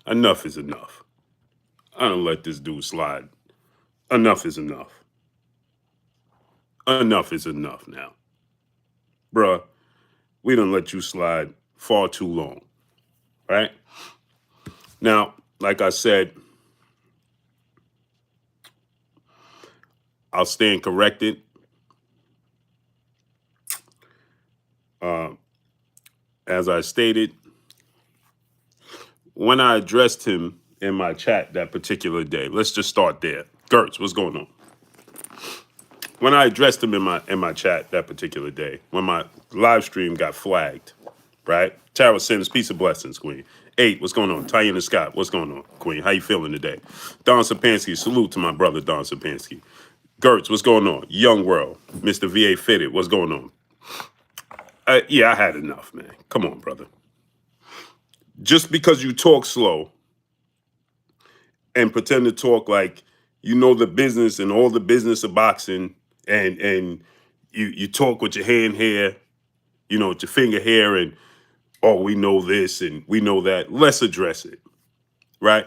enough is enough. I don't let this dude slide. Enough is enough. Enough is enough now. Bruh, we done let you slide far too long, right? Now, like I said, I'll stand corrected. As I stated, when I addressed him in my chat that particular day, let's just start there. Gertz, what's going on? When I addressed him in my chat that particular day, when my live stream got flagged, right? Tara sends peace of blessings, Queen. 8, what's going on? Tiana Scott, what's going on, Queen? How you feeling today? Don Sapansky, salute to my brother Don Sapansky. Gertz, what's going on? Young World, Mr. VA Fitted, what's going on? Yeah, I had enough, man. Come on, brother. Just because you talk slow and pretend to talk like you know the business and all the business of boxing, and you talk with your hand here, you know, with your finger here, and oh, we know this and we know that. Let's address it, right?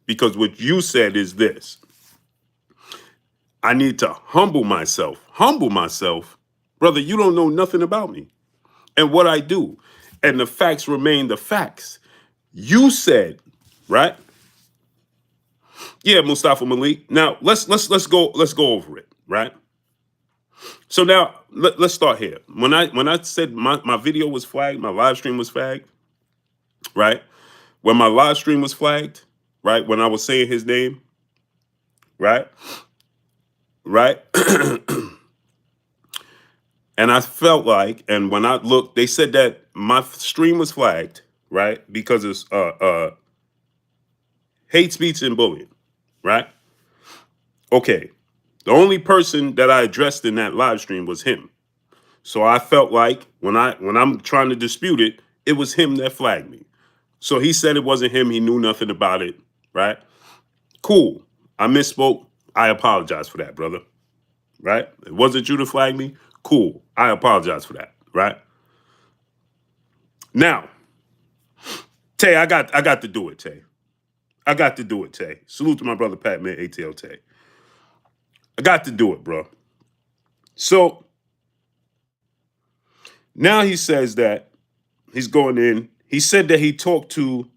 Because what you said is this: I need to humble myself. Humble myself, brother. You don't know nothing about me and what I do, and the facts remain the facts. You said, right? Yeah, Mustafa Malik. Now let's go over it, right? So now let's start here. When I said my video was flagged, my live stream was flagged, right? When my live stream was flagged, right? When I was saying his name, right? Right? And I felt like, and when I looked, they said that my stream was flagged, right? Because it's hate speech and bullying, right? Okay. The only person that I addressed in that live stream was him. So I felt like when I'm trying to dispute it, it was him that flagged me. So he said it wasn't him. He knew nothing about it, right? Cool. I misspoke. I apologize for that, brother. Right? It wasn't you to flag me. Cool. I apologize for that, right? Now, Tay, I got to do it, Tay. I got to do it, Tay. Salute to my brother Pat, man, ATL Tay. I got to do it, bro. So now he says that he's going in. He said that he talked to,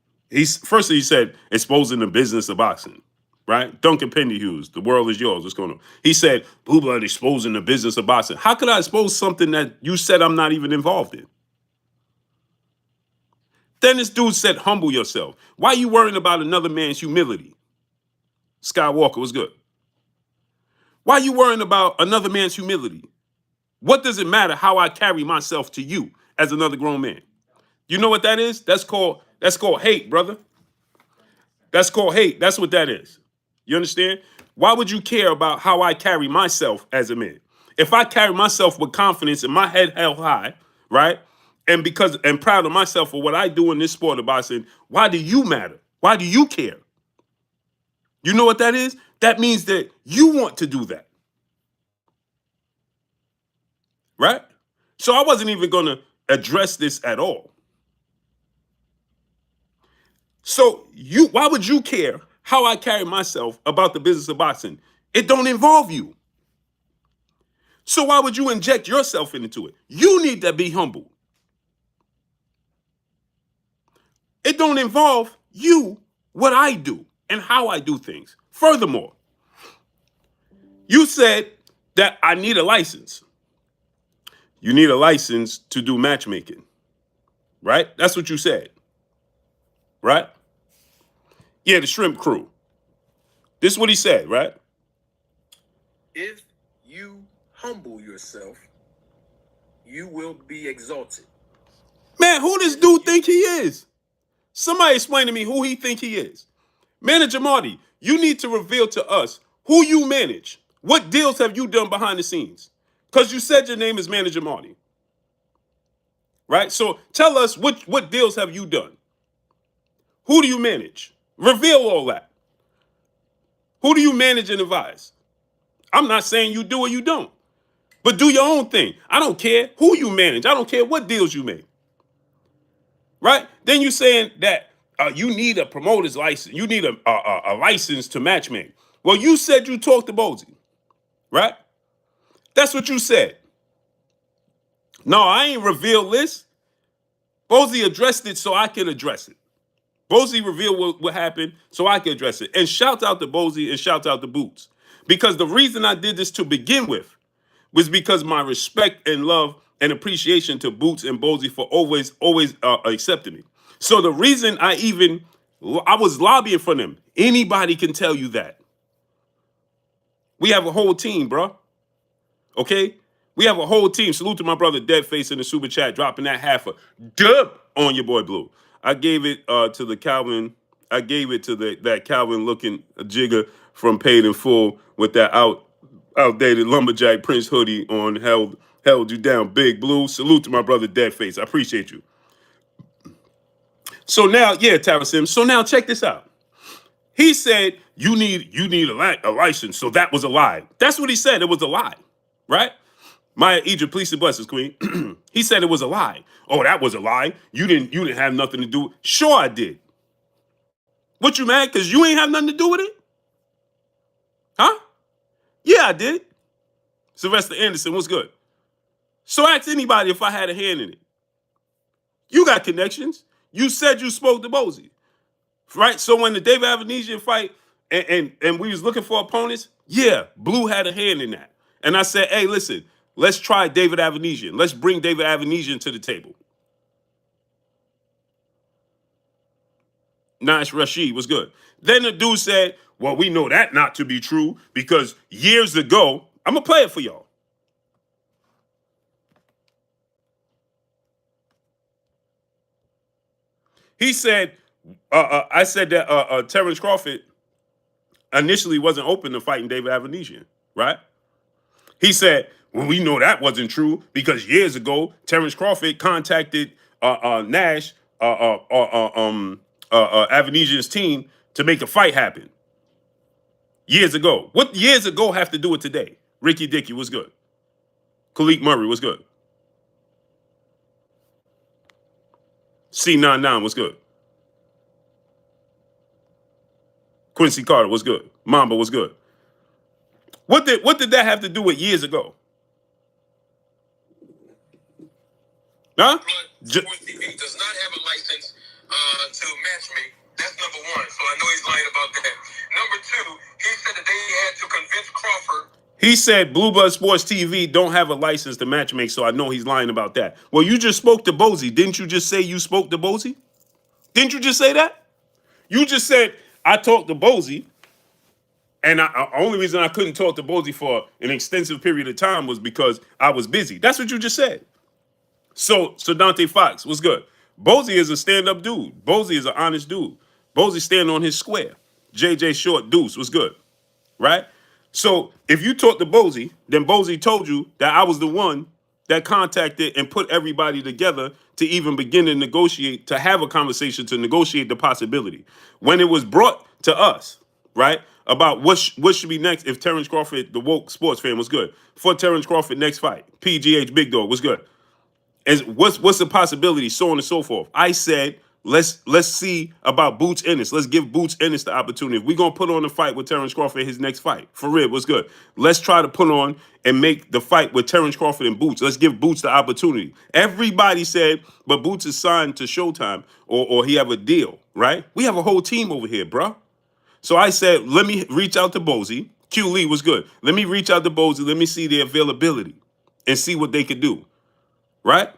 firstly he said, exposing the business of boxing, right? Duncan Penny Hughes, the world is yours. What's going on? He said, Blue Blood exposing the business of boxing. How could I expose something that you said I'm not even involved in? Then this dude said, humble yourself. Why are you worrying about another man's humility? Skywalker was good. Why are you worrying about another man's humility? What does it matter how I carry myself to you as another grown man? You know what that is? That's called hate, brother. That's called hate. That's what that is. You understand? Why would you care about how I carry myself as a man? If I carry myself with confidence and my head held high, right? And proud of myself for what I do in this sport of boxing, why do you matter? Why do you care? You know what that is? That means that you want to do that. Right? So I wasn't even going to address this at all. So why would you care how I carry myself about the business of boxing? It don't involve you. So why would you inject yourself into it? You need to be humble. It don't involve you, what I do and how I do things. Furthermore, you said that I need a license. You need a license to do matchmaking, right? That's what you said, right? Yeah, the shrimp crew. This is what he said, right? If you humble yourself, you will be exalted. Man, who this dude think he is? Somebody explain to me who he think he is. Manager Marty, you need to reveal to us who you manage. What deals have you done behind the scenes? Because you said your name is Manager Marty. Right? So tell us what deals have you done? Who do you manage? Reveal all that. Who do you manage and advise? I'm not saying you do or you don't. But do your own thing. I don't care who you manage. I don't care what deals you make. Right? Then you're saying that you need a promoter's license. You need a license to matchmake. Well, you said you talked to Bozy, right? That's what you said. No, I ain't revealed this. Bozy addressed it so I can address it. Bozy revealed what happened so I can address it. And shout out to Bozy and shout out to Boots. Because the reason I did this to begin with was because my respect and love and appreciation to Boots and Bozy for always accepting me. So the reason I was lobbying for them. Anybody can tell you that. We have a whole team, bro. Okay? We have a whole team. Salute to my brother Deadface in the super chat, dropping that half a dub on your boy Blue. I gave it to the Calvin. I gave it to that Calvin looking jigger from Paid in Full with that outdated lumberjack Prince hoodie on. Held you down, Big Blue. Salute to my brother Deadface. I appreciate you. So now, yeah, Tara Sims. So now check this out. He said you need a license. So that was a lie. That's what he said. It was a lie, right? Maya Egypt, please and blessings, Queen. He said it was a lie. Oh, that was a lie. You didn't have nothing to do. Sure, I did. What you mad? Because you ain't have nothing to do with it? Huh? Yeah, I did. Sylvester Anderson, what's good? So ask anybody if I had a hand in it. You got connections. You said you spoke to Bozy. Right? So when the David Avanesian fight and we was looking for opponents, yeah, Blue had a hand in that. And I said, hey, listen, let's try David Avanesian. Let's bring David Avanesian to the table. Nash Rashid was good. Then the dude said, well, we know that not to be true because years ago, I'm going to play it for y'all. He said, I said that Terrence Crawford initially wasn't open to fighting David Avanesian, right? He said, well, we know that wasn't true because years ago, Terrence Crawford contacted Nash, Avanesian's team to make a fight happen. Years ago. What years ago have to do with today? Ricky Dickey was good. Khalik Murray was good. C99 was good. Quincy Carter was good. Mamba was good. What did that have to do with years ago? Huh? Quincy does not have a license to matchmake. That's number one. So I know he's lying about that. Number two, he said that they had to convince Crawford. He said Blue Blood Sports TV don't have a license to matchmake, so I know he's lying about that. Well, you just spoke to Bozy. Didn't you just say you spoke to Bozy? Didn't you just say that? You just said, I talked to Bozy, and the only reason I couldn't talk to Bozy for an extensive period of time was because I was busy. That's what you just said. So Dante Fox was good. Bozy is a stand-up dude. Bozy is an honest dude. Bozy standing on his square. JJ Short Deuce was good, right? So if you talk to Bozy, then Bozy told you that I was the one that contacted and put everybody together to even begin to negotiate, to have a conversation, to negotiate the possibility. When it was brought to us, right, about what should be next if Terrence Crawford, the woke sports fan, was good. For Terrence Crawford, next fight, PGH Big Dog was good. And what's the possibility, so on and so forth. I said, let's see about Boots Ennis. Let's give Boots Ennis the opportunity. If we're going to put on a fight with Terrence Crawford, his next fight, for real, what's good? Let's try to put on and make the fight with Terrence Crawford and Boots. Let's give Boots the opportunity. Everybody said, but Boots is signed to Showtime or he have a deal, right? We have a whole team over here, bro. So I said, let me reach out to Bozy. Q Lee was good. Let me reach out to Bozy. Let me see their availability and see what they could do. Right?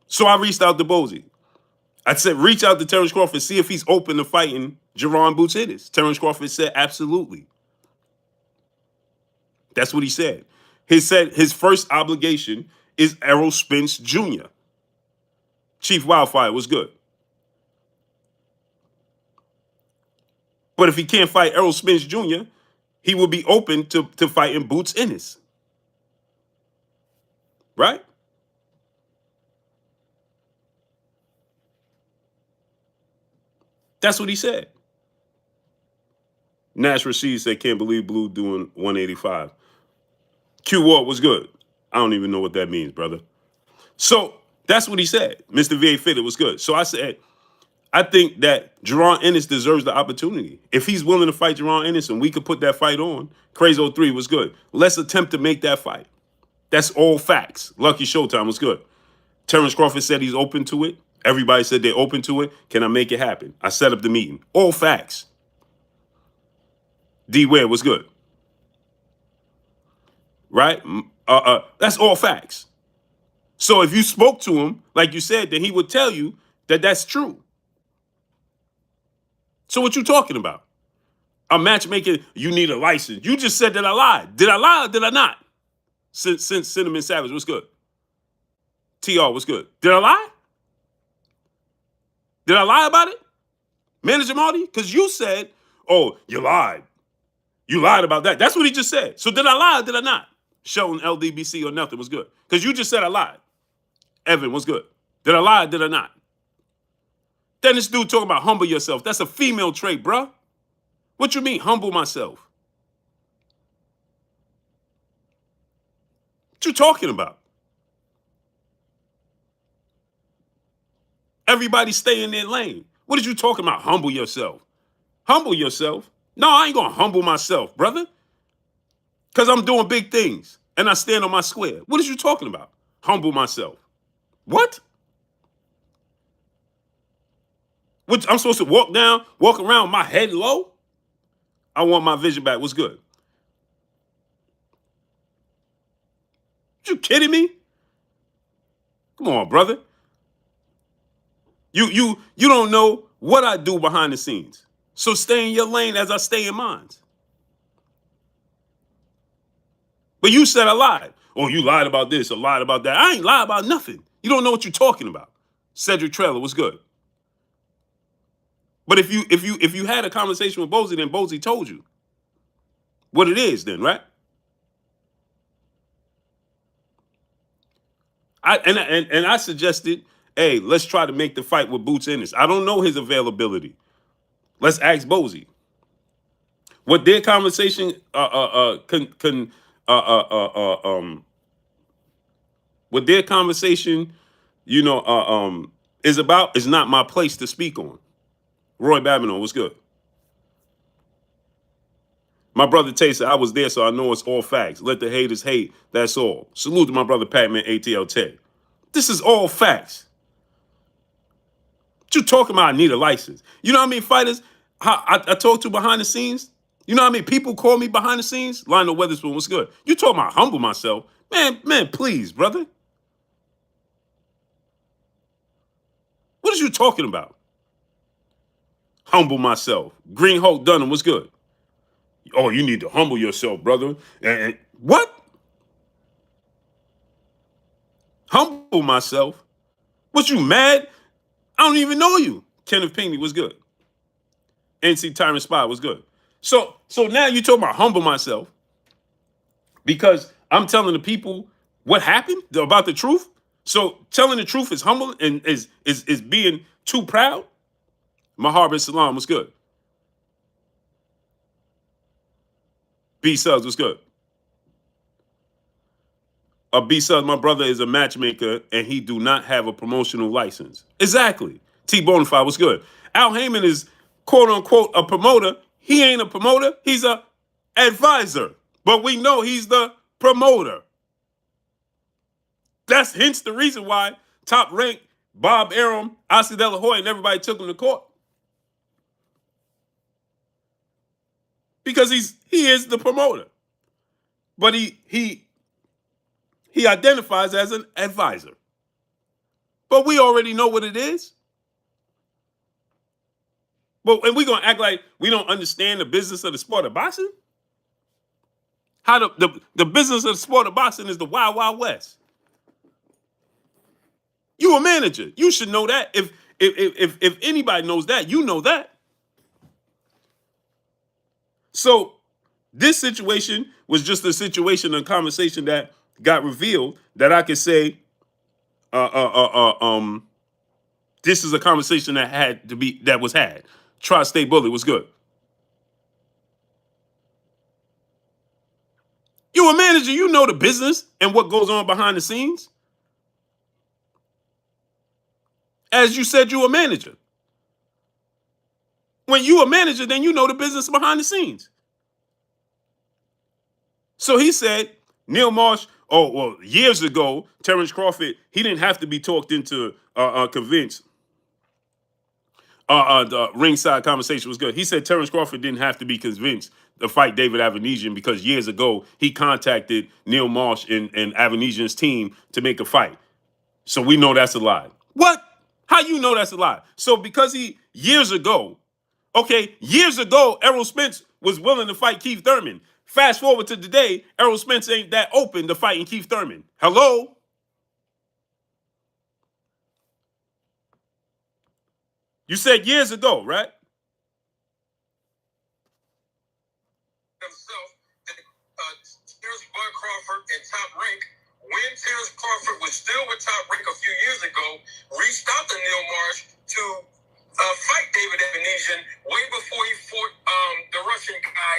So I reached out to Bozy. I said, reach out to Terrence Crawford, see if he's open to fighting Jerron Boots Ennis. Terrence Crawford said, absolutely. That's what he said. He said his first obligation is Errol Spence Jr. Chief Wildfire was good. But if he can't fight Errol Spence Jr., he will be open to fighting Boots Ennis. Right? That's what he said. Nash Rashid said, can't believe Blue doing 185. Q Ward was good. I don't even know what that means, brother. So That's what he said. Mr. VA Fitted was good. So I said, I think that Jerron Ennis deserves the opportunity. If he's willing to fight Jerron Ennis and we could put that fight on, Crazy 03 was good. Let's attempt to make that fight. That's all facts. Lucky Showtime was good. Terrence Crawford said he's open to it. Everybody said they're open to it. Can I make it happen? I set up the meeting. All facts. D Ware was good. Right? That's all facts. So if you spoke to him, like you said, then he would tell you that that's true. So what you talking about? A matchmaker, you need a license. You just said that I lied. Did I lie or did I not? Since Cinnamon Savage was good. TR was good. Did I lie? Did I lie about it? Manager Marty? Because you said, oh, you lied. You lied about that. That's what he just said. So did I lie or did I not? Shelton, LDBC, or nothing was good. Because you just said I lied. Evan was good. Did I lie or did I not? Then this dude talking about humble yourself. That's a female trait, bruh. What you mean, humble myself? What you talking about? Everybody stay in their lane. What are you talking about? Humble yourself. Humble yourself? No, I ain't gonna humble myself, brother. Because I'm doing big things and I stand on my square. What are you talking about? Humble myself. What? What? I'm supposed to walk around with my head low? I want my vision back. What's good? You kidding me? Come on, brother. You don't know what I do behind the scenes. So stay in your lane as I stay in mine. But you said I lied. Oh, you lied about this or lied about that. I ain't lied about nothing. You don't know what you're talking about. Cedric Trailer was good. But if you had a conversation with Bozy, then Bozy told you what it is then, right? I suggested, hey, let's try to make the fight with Boots Ennis. I don't know his availability. Let's ask Bozy. What their conversation what their conversation, is about is not my place to speak on. Roy Babineau was good. My brother Tay said, I was there, so I know it's all facts. Let the haters hate. That's all. Salute to my brother Patman ATL Tay. This is all facts. What you talking about? I need a license. You know how many fighters I talk to behind the scenes? You know how many people call me behind the scenes? Lionel Weatherspoon was good. You talking about humble myself? Man, please, brother. What are you talking about? Humble myself. Green Hulk Dunham was good. Oh, you need to humble yourself, brother. And what? Humble myself? What, you mad? I don't even know you. Kenneth Pinckney was good. NC Tyrant Spy was good. So now you talking about humble myself because I'm telling the people what happened about the truth. So telling the truth is humble and is being too proud. Maharba Salam was good. B Subs was good. B Subs, my brother, is a matchmaker and he do not have a promotional license. Exactly. T Bonafide was good. Al Heyman is quote unquote a promoter. He ain't a promoter. He's a advisor. But we know he's the promoter. That's hence the reason why Top Rank, Bob Arum, Oscar De La Hoya, and everybody took him to court. Because he is the promoter. But he identifies as an advisor. But we already know what it is. And we're going to act like we don't understand the business of the sport of boxing? How the business of the sport of boxing is the Wild Wild West. You a manager. You should know that. If anybody knows that, you know that. So this situation was just a situation, a conversation that got revealed that I could say, this is a conversation that was had. Tri-State Bully was good. You a manager, you know the business and what goes on behind the scenes. As you said, you a manager. When you a manager, then you know the business behind the scenes. So he said, Neil Marsh, oh, well, years ago, Terrence Crawford, he didn't have to be talked into convinced. The ringside conversation was good. He said Terrence Crawford didn't have to be convinced to fight David Avanesian because years ago he contacted Neil Marsh and Avanesian's team to make a fight. So we know that's a lie. What? How you know that's a lie? So because years ago, Errol Spence was willing to fight Keith Thurman. Fast forward to today, Errol Spence ain't that open to fighting Keith Thurman. Hello? You said years ago, right? Himself, Terrence Bud Crawford and Top Rank, when Terrence Crawford was still with Top Rank a few years ago, reached out to Neil Marsh to fight David Avanesian way before he fought the Russian guy,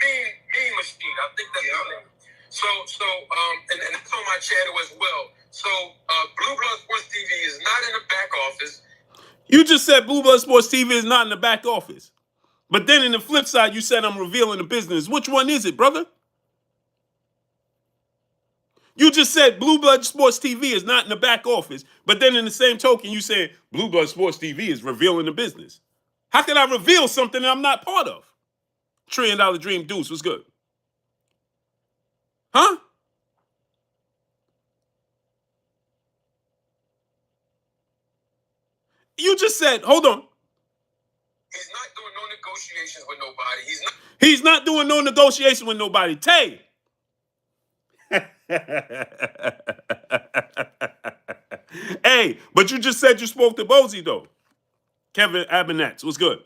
Mean Machine. I think that's his name. And it's on my channel as well. So, Blue Blood Sports TV is not in the back office. You just said Blue Blood Sports TV is not in the back office. But then in the flip side, you said I'm revealing the business. Which one is it, brother? You just said Blue Blood Sports TV is not in the back office. But then in the same token, you said Blue Blood Sports TV is revealing the business. How can I reveal something that I'm not part of? $1 Trillion Dream Deuce was good. Huh? You just said, hold on. He's not doing no negotiations with nobody. He's not doing no negotiation with nobody. Tay. Hey, but you just said you spoke to Bozy, though. Kevin Abinetz was good.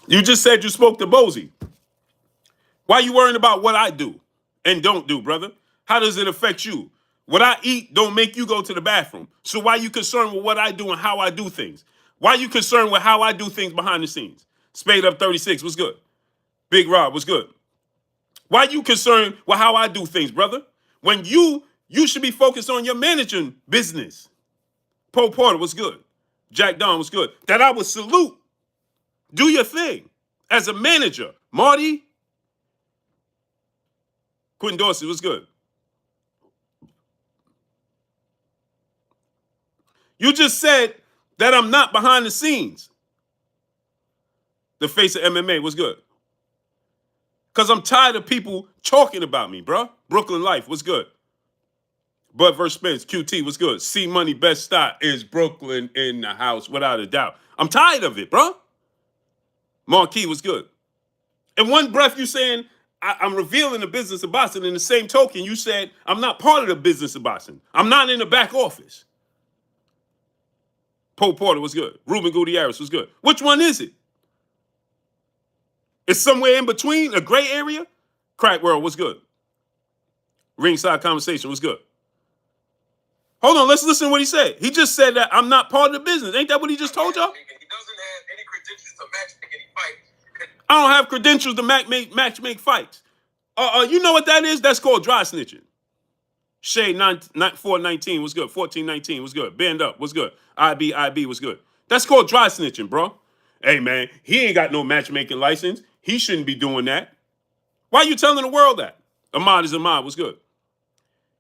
You just said you spoke to Bozy. Why you worrying about what I do and don't do, brother? How does it affect you? What I eat don't make you go to the bathroom. So why you concerned with what I do and how I do things? Why you concerned with how I do things behind the scenes? Spade Up 36 was good. Big Rob was good. Why you concerned with how I do things, brother? When you should be focused on your managing business. Poe Porter was good. Jack Don was good. That I would salute. Do your thing as a manager. Marty. Quentin Dorsey was good. You just said that I'm not behind the scenes. The face of MMA was good. Because I'm tired of people talking about me, bro. Brooklyn Life was good. Bud vs. Spence, QT was good. C Money best stock is Brooklyn in the house, without a doubt. I'm tired of it, bro. Marquis was good. In one breath, you saying I'm revealing the business of boxing. In the same token, you said I'm not part of the business of boxing. I'm not in the back office. Poe Porter was good. Ruben Gutierrez was good. Which one is it? It's somewhere in between, a gray area. Crack World was good. Ringside Conversation was good. Hold on, let's listen to what he said. He just said that I'm not part of the business. Ain't that what he just told y'all? He doesn't have any credentials to matchmake any fights. I don't have credentials to match-make fights. You know what that is? That's called dry snitching. Shade 419 was good. 1419 was good. Band Up was good. IB was good. That's called dry snitching, bro. Hey, man, he ain't got no matchmaking license. He shouldn't be doing that. Why are you telling the world that? Ahmad is Ahmad was good.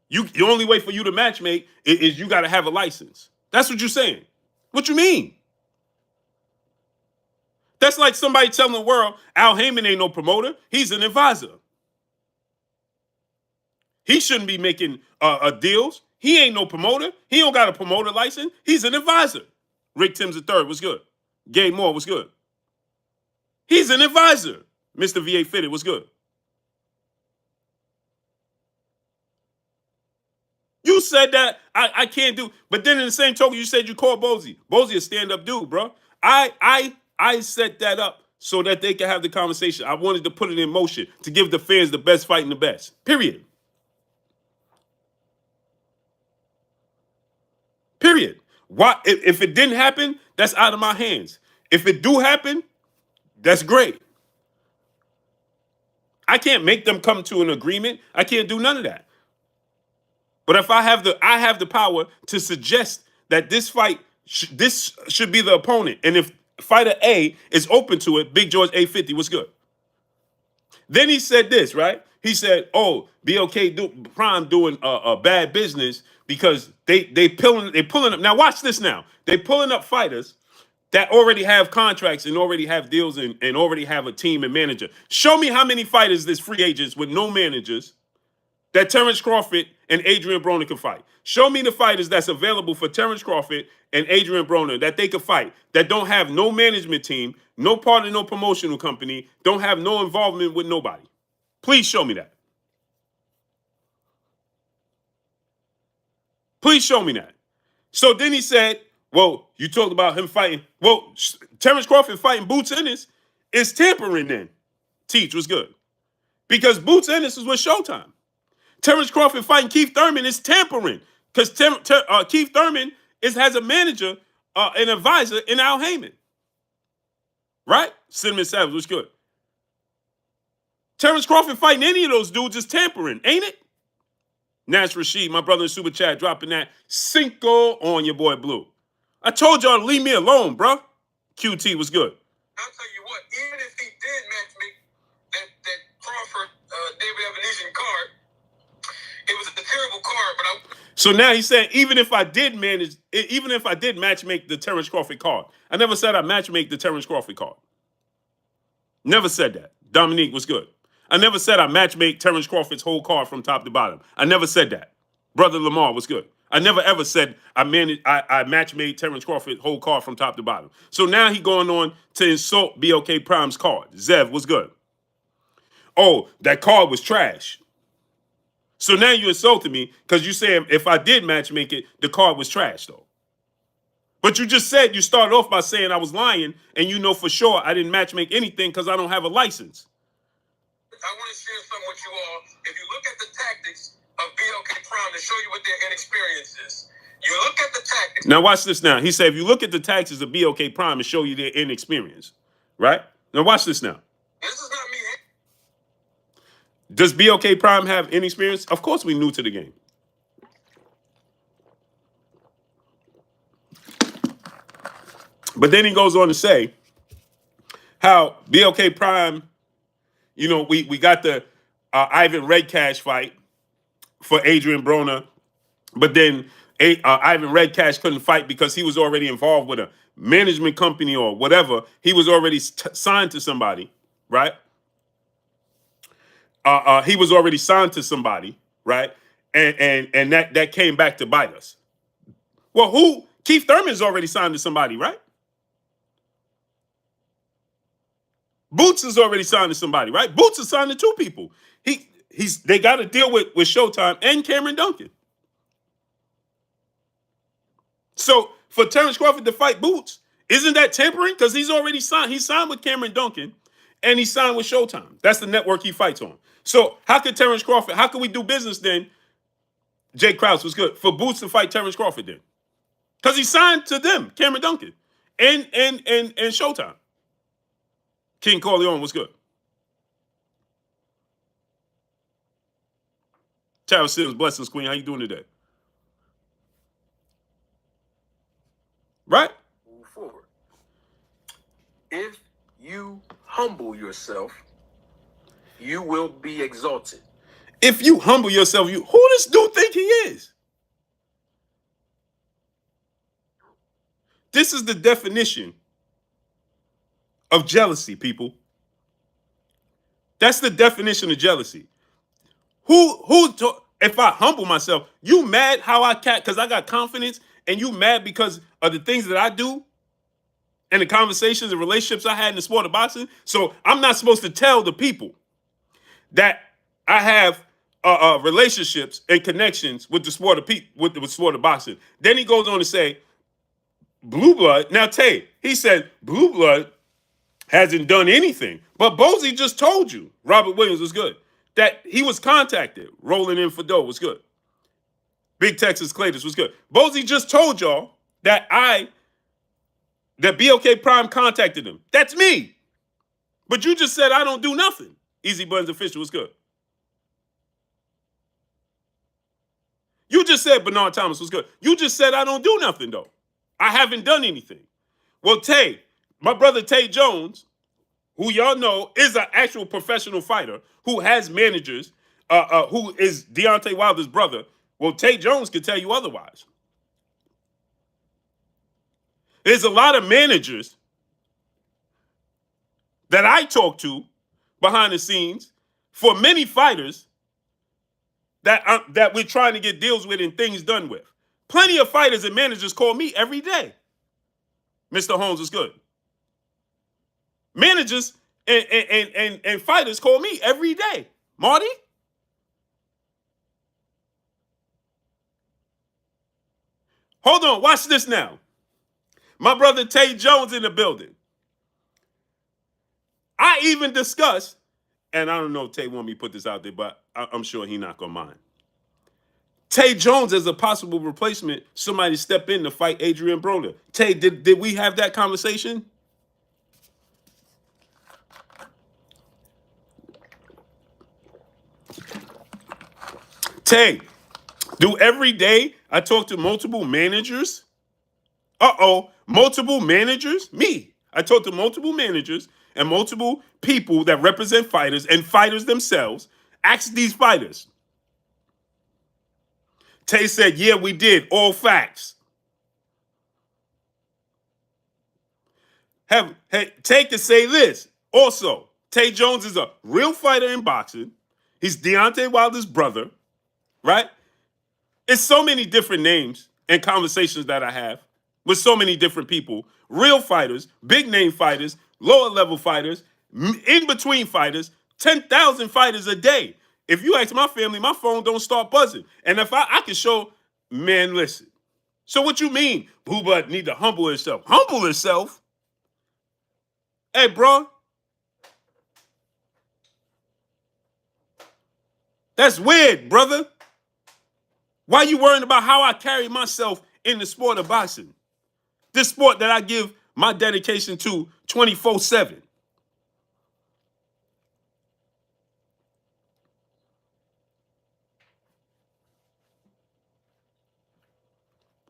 The only way for you to matchmake is you got to have a license. That's what you're saying. What you mean? That's like somebody telling the world Al Heyman ain't no promoter. He's an advisor. He shouldn't be making deals. He ain't no promoter. He don't got a promoter license. He's an advisor. Rick Timms III was good. Gay Moore was good. He's an advisor. Mr. V.A. Fitted was good. You said that I can't do, but then in the same token, you said you called Bozy. Bozy a stand-up dude, bro. I set that up so that they can have the conversation. I wanted to put it in motion to give the fans the best fight and the best. Period. Why? If it didn't happen, that's out of my hands. If it do happen, that's great. I can't make them come to an agreement. I can't do none of that. But if I have the power to suggest that this fight, this should be the opponent, and if fighter A is open to it, Big George 850 was good. Then he said this, right? He said, "Oh, BOK Prime doing a bad business because they pulling up." Now watch this. Now they pulling up fighters that already have contracts and already have deals and already have a team and manager. Show me how many fighters there's free agents with no managers that Terrence Crawford and Adrian Broner can fight. Show me the fighters that's available for Terrence Crawford and Adrian Broner that they could fight, that don't have no management team, no part of no promotional company, don't have no involvement with nobody. Please show me that. Please show me that. So then he said, well, you talked about him fighting. Well, Terrence Crawford fighting Boots Ennis is tampering then. Teach was good. Because Boots Ennis is with Showtime. Terrence Crawford fighting Keith Thurman is tampering. Because Keith Thurman has a manager, an advisor in Al Heyman. Right? Cinnamon Savage was good. Terrence Crawford fighting any of those dudes is tampering, ain't it? Nash Rashid, my brother in Super Chat, dropping that Cinco on your boy Blue. I told y'all to leave me alone, bro. QT was good. I'll tell you what, even if he did match me that Crawford David Evanesian card, it was a terrible card, but So now he's saying even if I did match make the Terrence Crawford card. I never said I match make the Terrence Crawford card. Never said that. Dominique was good. I never said I match make Terrence Crawford's whole card from top to bottom. I never said that. Brother Lamar was good. I never ever said I match made Terrence Crawford's whole card from top to bottom. So now he going on to insult BOK Prime's card. Zev was good. Oh, that card was trash. So now you insulted me because you said if I did match make it, the card was trash though. But you just said you started off by saying I was lying, and you know for sure I didn't match make anything because I don't have a license. I want to share something with you all. If you look at the tactics of BOK Prime to show you what their inexperience is, you look at the tactics. Now watch this now. He said if you look at the tactics of BOK Prime and show you their inexperience, right? Now watch this now. This is not me. Does BOK Prime have inexperience? Of course we new to the game. But then he goes on to say how BOK Prime, you know, we got the Ivan Redcash fight for Adrian Broner, but then Ivan Redcash couldn't fight because he was already involved with a management company or whatever. He was already signed to somebody, right? He was already signed to somebody, right? And that came back to bite us. Well, Keith Thurman's already signed to somebody, right? Boots is already signed to somebody, right? Boots is signed to two people. They got to deal with Showtime and Cameron Duncan. So for Terrence Crawford to fight Boots, isn't that tampering? Because he's already signed. He signed with Cameron Duncan and he signed with Showtime. That's the network he fights on. So how could we do business then? Jake Krause was good for Boots to fight Terrence Crawford then. Because he signed to them, Cameron Duncan and Showtime. King Corleone was good. Tara Sims, blessings, Queen. How you doing today? Right? Move forward. If you humble yourself, you will be exalted. If you humble yourself, who does dude think he is? This is the definition of jealousy, people. That's the definition of jealousy. If I humble myself, you mad how I cat because I got confidence, and you mad because of the things that I do and the conversations and relationships I had in the sport of boxing. So I'm not supposed to tell the people that I have relationships and connections with the sport of boxing. Then he goes on to say, Blue Blood. Now, Tay, he said Blue Blood hasn't done anything. But Bozy just told you, Robert Williams was good, that he was contacted. Rolling in for dough was good. Big Texas Clayton was good. Bozy just told y'all that BOK Prime contacted him. That's me. But you just said I don't do nothing. Easy Buns Official, what's good? You just said Bernard Thomas was good. You just said I don't do nothing, though. I haven't done anything. Well, Tay, my brother Tay Jones, who y'all know is an actual professional fighter who has managers, who is Deontay Wilder's brother. Well, Tay Jones could tell you otherwise. There's a lot of managers that I talk to behind the scenes for many fighters that we're trying to get deals with and things done with. Plenty of fighters and managers call me every day. Mr. Holmes is good. Managers and fighters call me every day. Marty? Hold on, watch this now. My brother Tay Jones in the building. I even discussed, and I don't know if Tay want me to put this out there, but I'm sure he not gonna mind. Tay Jones as a possible replacement, somebody step in to fight Adrian Broner. Tay, did we have that conversation? Tay, do every day I talk to multiple managers? Multiple managers? Me. I talk to multiple managers and multiple people that represent fighters and fighters themselves. Ask these fighters. Tay said, yeah, we did. All facts. Tay could say this. Also, Tay Jones is a real fighter in boxing. He's Deontay Wilder's brother, right? It's so many different names and conversations that I have with so many different people. Real fighters, big name fighters, lower level fighters, in between fighters, 10,000 fighters a day. If you ask my family, my phone don't start buzzing. And if I can show, man, listen. So what you mean? Booba need to humble himself. Humble himself? Hey, bro. That's weird, brother. Why you worrying about how I carry myself in the sport of boxing? This sport that I give my dedication to 24/7.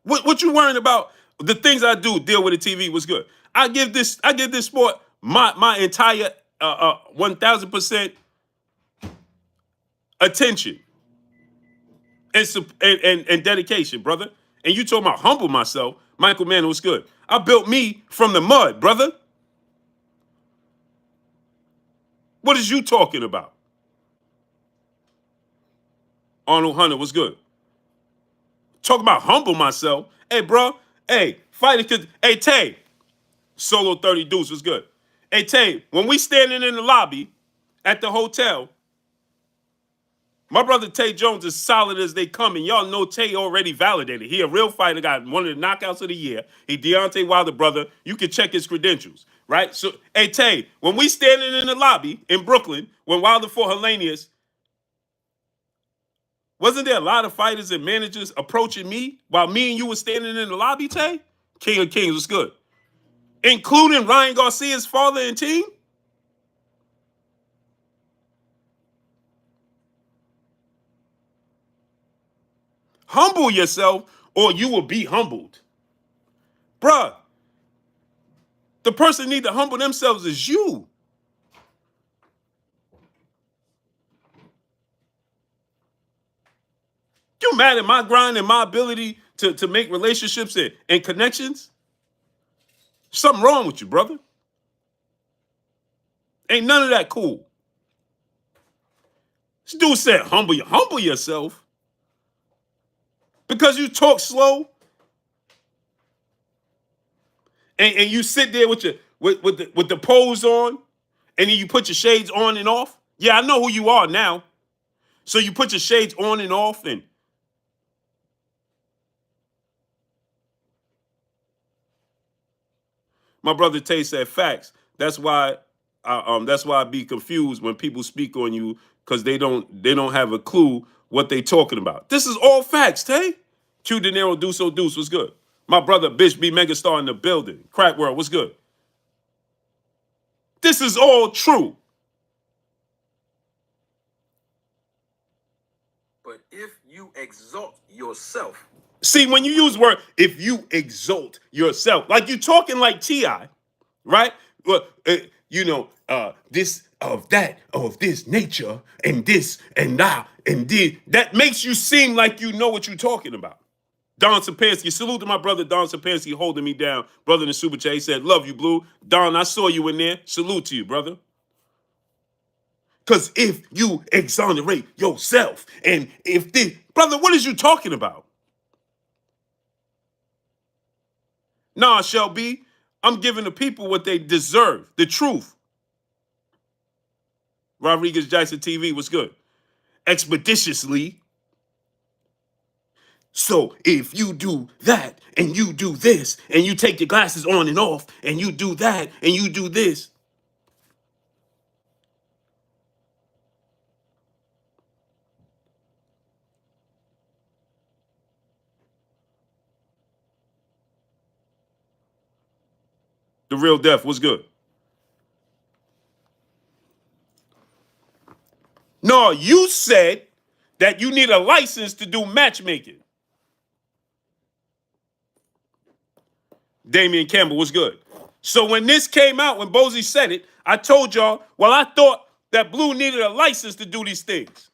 What you worrying about? The things I do deal with the TV was good. I give this sport my entire 1,000% attention and dedication, brother. And you told me I humble myself. Michael Mann was good. I built me from the mud, brother. What is you talking about? Arnold Hunter was good. Talk about humble myself. Hey, bro. Hey, fighter could. Hey, Tay. Solo 30 Deuce was good. Hey, Tay, when we standing in the lobby at the hotel, my brother Tay Jones is solid as they come, and y'all know Tay already validated. He a real fighter, got one of the knockouts of the year. He Deontay Wilder brother. You can check his credentials, right? So, hey, Tay, when we standing in the lobby in Brooklyn, when Wilder fought Hellenius, wasn't there a lot of fighters and managers approaching me while me and you were standing in the lobby, Tay? King of Kings was good. Including Ryan Garcia's father and team? Humble yourself or you will be humbled. Bruh, the person need to humble themselves is you. You mad at my grind and my ability to make relationships and connections? Something wrong with you, brother. Ain't none of that cool. This dude said humble yourself. Because you talk slow and you sit there with the pose on and then you put your shades on and off. Yeah, I know who you are now. So you put your shades on and off and my brother Tay said facts. That's why I be confused when people speak on you because they don't have a clue what they talking about. This is all facts, Tay. Q De Niro Deuce was good. My brother Bish B Megastar in the building. Crack World was good. This is all true. But if you exalt yourself. See, when you use word, if you exalt yourself, like you talking like T.I., right? Well, this of that, of this nature, and this, and that, and this, that makes you seem like you know what you're talking about. Don Sapansky, salute to my brother Don Sapansky holding me down. Brother in the super chat, he said, love you, Blue. Don, I saw you in there. Salute to you, brother. Because if you exonerate yourself, and if this, brother, what is you talking about? Nah, Shelby, I'm giving the people what they deserve, the truth. Rodriguez Jackson TV was good. Expeditiously. So if you do that, and you do this, and you take your glasses on and off, and you do that, and you do this. The real death was good. No, you said that you need a license to do matchmaking. Damian Campbell was good. So when this came out, when Bozy said it, I told y'all, well, I thought that Blue needed a license to do these things.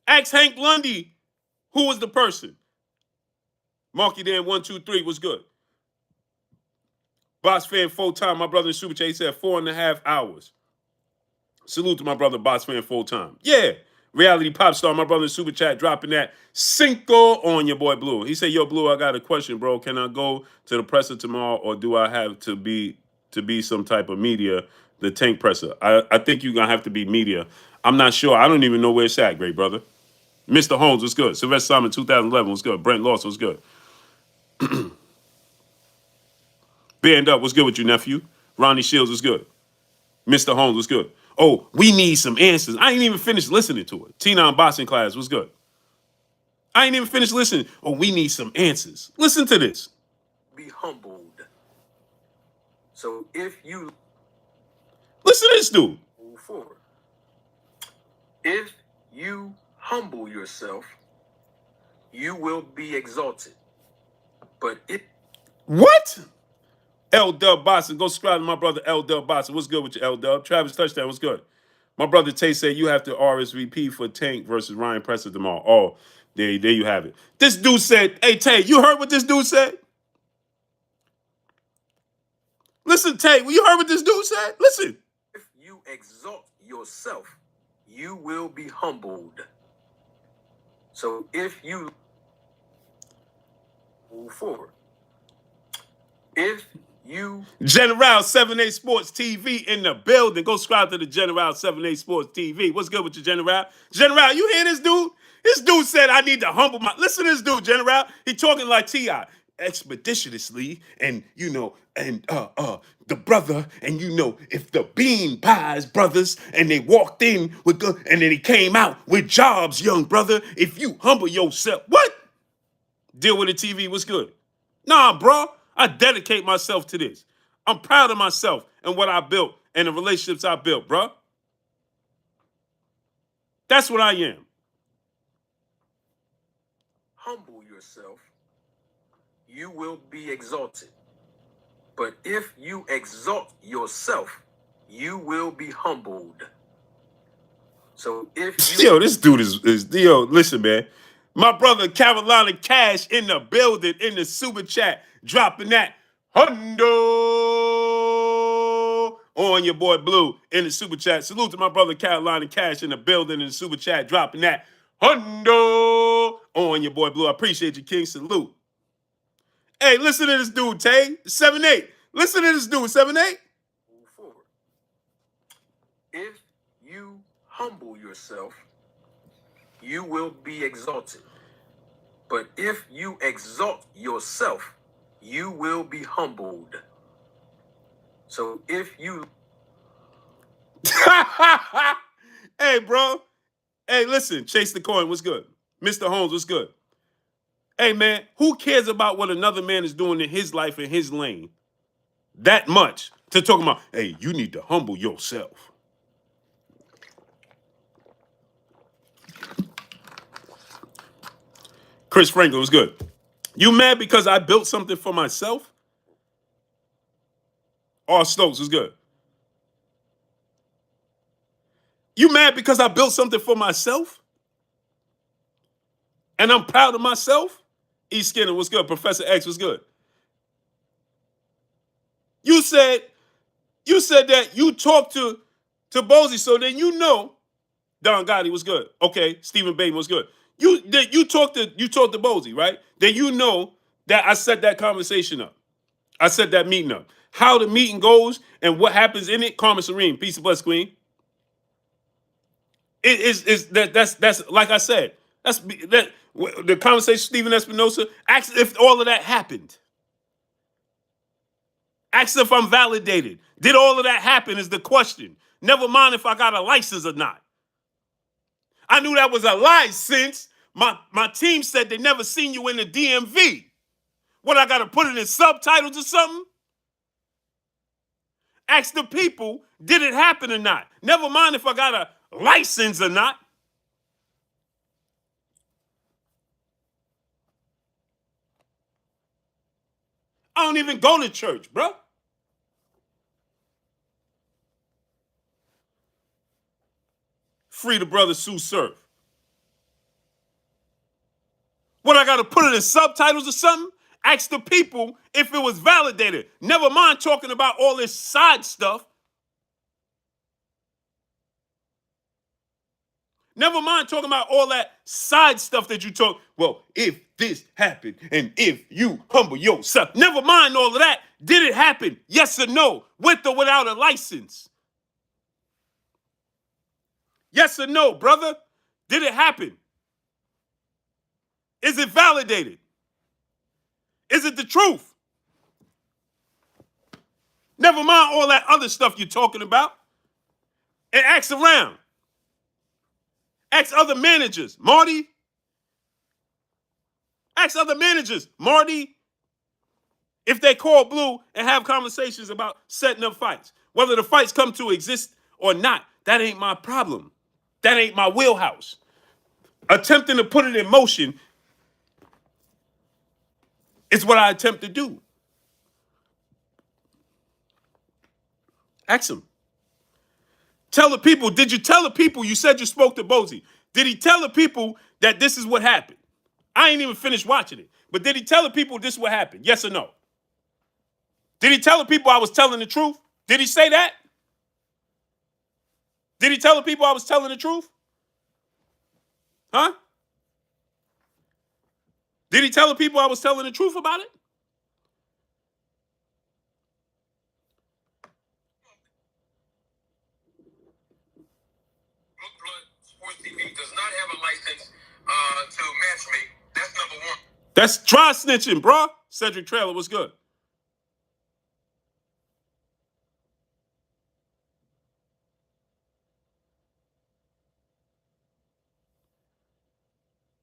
Ask Hank Lundy, who was the person. Marky Dan 123 was good. Boss fan full time, my brother in Super Chat, he said 4.5 hours. Salute to my brother, Boss fan full time. Yeah. Reality pop star, my brother in Super Chat, dropping that cinco on your boy Blue. He said, yo, Blue, I got a question, bro. Can I go to the presser tomorrow, or do I have to be some type of media, the tank presser? I think you're going to have to be media. I'm not sure. I don't even know where it's at, great brother. Mr. Holmes was good. Sylvester Simon 2011 was good. Brent Lawson was good. Band Up was good with you, nephew. Ronnie Shields was good. Mr. Holmes was good. Oh, we need some answers. I ain't even finished listening to it. T9 Boxing Class was good. I ain't even finished listening. Oh, we need some answers. Listen to this. Be humbled. So if you listen to this dude. Move forward. If you humble yourself, you will be exalted. But if what? L Dub Boston. Go subscribe to my brother L Dub Boston. What's good with you, L Dub? Travis Touchdown. What's good? My brother Tay said you have to RSVP for Tank versus Ryan Presser tomorrow. Oh, there you have it. This dude said, hey, Tay, you heard what this dude said? Listen, Tay, you heard what this dude said? Listen. If you exalt yourself, you will be humbled. So if you move forward, if you General 78 Sports TV in the building. Go subscribe to the General 78 Sports TV. What's good with you, General? General, you hear this dude? This dude said I need to humble my. Listen to this dude, General. He talking like T.I. expeditiously, and the brother, and if the Bean Pies brothers, and they walked in with good, and then he came out with jobs, young brother. If you humble yourself, what? Deal with the TV. What's good? Nah, bro. I dedicate myself to this. I'm proud of myself and what I built and the relationships I built, bro. That's what I am. Humble yourself, you will be exalted. But if you exalt yourself, you will be humbled. So if you... Yo, this dude is listen, man. My brother Carolina Cash in the building, in the super chat, dropping that hundo on your boy Blue in the super chat. Salute to my brother Carolina Cash in the building, in the super chat, dropping that hundo on your boy Blue. I appreciate you, King. Salute. Hey, listen to this dude, Tay. 7-8. Listen to this dude, 7-8. Move forward. If you humble yourself, you will be exalted. But if you exalt yourself, you will be humbled. So if you... Hey, bro. Hey, listen. Chase the Coin. What's good? Mr. Holmes. What's good? Hey, man. Who cares about what another man is doing in his life in his lane that much to talk about, hey, you need to humble yourself? Chris Franklin was good. You mad because I built something for myself? R. Stokes was good. You mad because I built something for myself? And I'm proud of myself? E. Skinner was good. Professor X was good. You said that you talked to Bozy, so then you know Don Gotti was good. Okay, Stephen Bateman was good. You talked to Bozy, right? Then you know that I set that conversation up. I set that meeting up. How the meeting goes and what happens in it, Carmen Serene, peace and bless, Queen. That's like I said. That the conversation Stephen Espinosa. Ask if all of that happened. Ask if I'm validated. Did all of that happen is the question. Never mind if I got a license or not. I knew that was a lie since my team said they never seen you in the DMV. What, I got to put it in subtitles or something? Ask the people, did it happen or not? Never mind if I got a license or not. I don't even go to church, bro. Free the brother Sue Surf. What, I got to put it in subtitles or something? Ask the people if it was validated. Never mind talking about all this side stuff. Never mind talking about all that side stuff that you talk. Well, if this happened and if you humble yourself. Never mind all of that. Did it happen? Yes or no? With or without a license? Yes or no, brother? Did it happen? Is it validated? Is it the truth? Never mind all that other stuff you're talking about. And ask around. Ask other managers. Marty. Ask other managers. Marty. If they call Blue and have conversations about setting up fights. Whether the fights come to exist or not, that ain't my problem. That ain't my wheelhouse. Attempting to put it in motion is what I attempt to do. Ask him. Tell the people, did you tell the people you said you spoke to Bozy? Did he tell the people that this is what happened? I ain't even finished watching it. But did he tell the people this is what happened? Yes or no? Did he tell the people I was telling the truth? Did he say that? Did he tell the people I was telling the truth? Huh? Did he tell the people I was telling the truth about it? Sports TV does not have a license to matchmake. That's number one. That's dry snitching, bro. Cedric Trailer was good.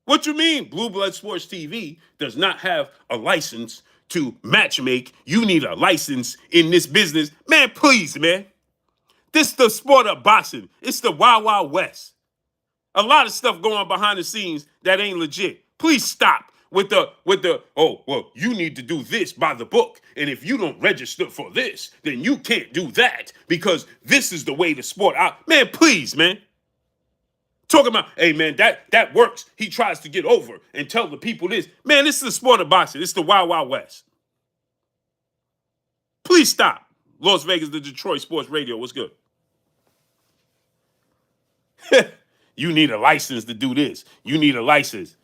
What you mean? Blue Blood Sports TV does not have a license to matchmake. You need a license in this business. Man, please, man. This the sport of boxing. It's the Wild Wild West. A lot of stuff going on behind the scenes that ain't legit. Please stop with the, oh, well, you need to do this by the book. And if you don't register for this, then you can't do that because this is the way the sport out. Man, please, man. Talking about, hey, man, that works. He tries to get over and tell the people this. Man, this is the sport of boxing. It's the Wild Wild West. Please stop. Las Vegas, the Detroit Sports Radio. What's good? You need a license to do this. You need a license.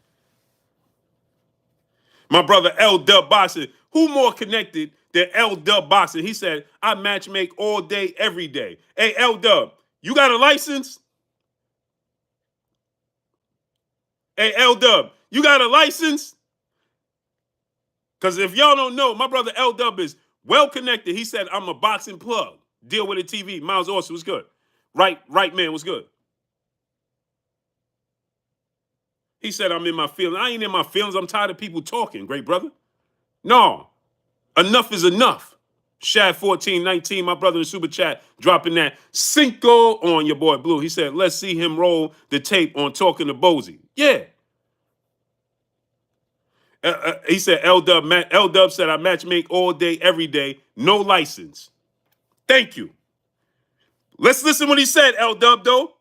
My brother L Dub Boxing, who more connected than L Dub Boxing? He said, I matchmake all day, every day. Hey, L Dub, you got a license? Hey, L Dub, you got a license? Because if y'all don't know, my brother L Dub is well connected. He said, I'm a boxing plug. Deal with it TV. Miles Austin was good. Right man was good. He said, I'm in my feelings. I ain't in my feelings. I'm tired of people talking, great brother. No, enough is enough. Shad 1419, my brother in Super Chat, dropping that Cinco on your boy Blue. He said, let's see him roll the tape on talking to Bozy. Yeah. He said L Dub said I match make all day, every day, no license. Thank you. Let's listen what he said, L Dub though. So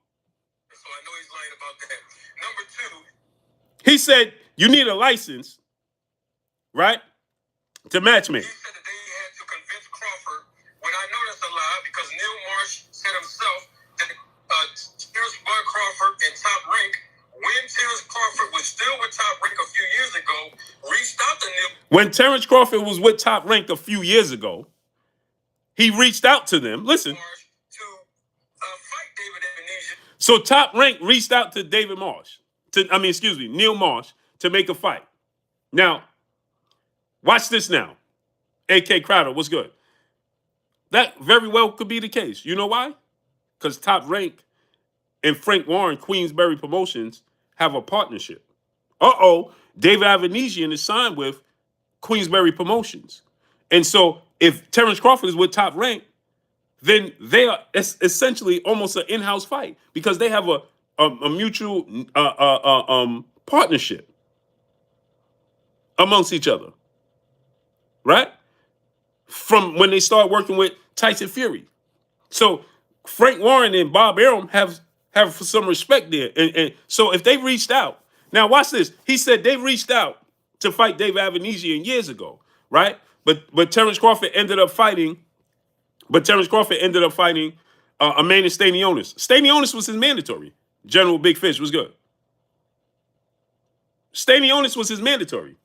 I know he's lying about that. Number two, He said you need a license, right, to match make. he said that they had to convince Crawford. When I know that's a lie, because Neil Marsh said himself that Terrence Bud Crawford and Top Rank, when Terrence Crawford was still with Top Rank a few years ago, reached out to Neil. When Terrence Crawford was with Top Rank a few years ago, he reached out to them. Listen. Marsh to fight David Ebenezer. So Top Rank reached out to Neil Marsh to make a fight. Now, watch this now. AK Crowder, what's good? That very well could be the case. You know why? Because Top Rank and Frank Warren, Queensberry Promotions, have a partnership. David Avenesian is signed with Queensberry Promotions. And so if Terrence Crawford is with Top Rank, then they are essentially almost an in-house fight because they have a mutual partnership amongst each other, right? From when they start working with Tyson Fury. So Frank Warren and Bob Arum have some respect there. And so if they reached out, now watch this. He said they reached out to fight David Avenesian years ago, right? But Terrence Crawford ended up fighting a man in Stanionis. Stanionis was his mandatory. General Big Fish was good. Stanionis was his mandatory.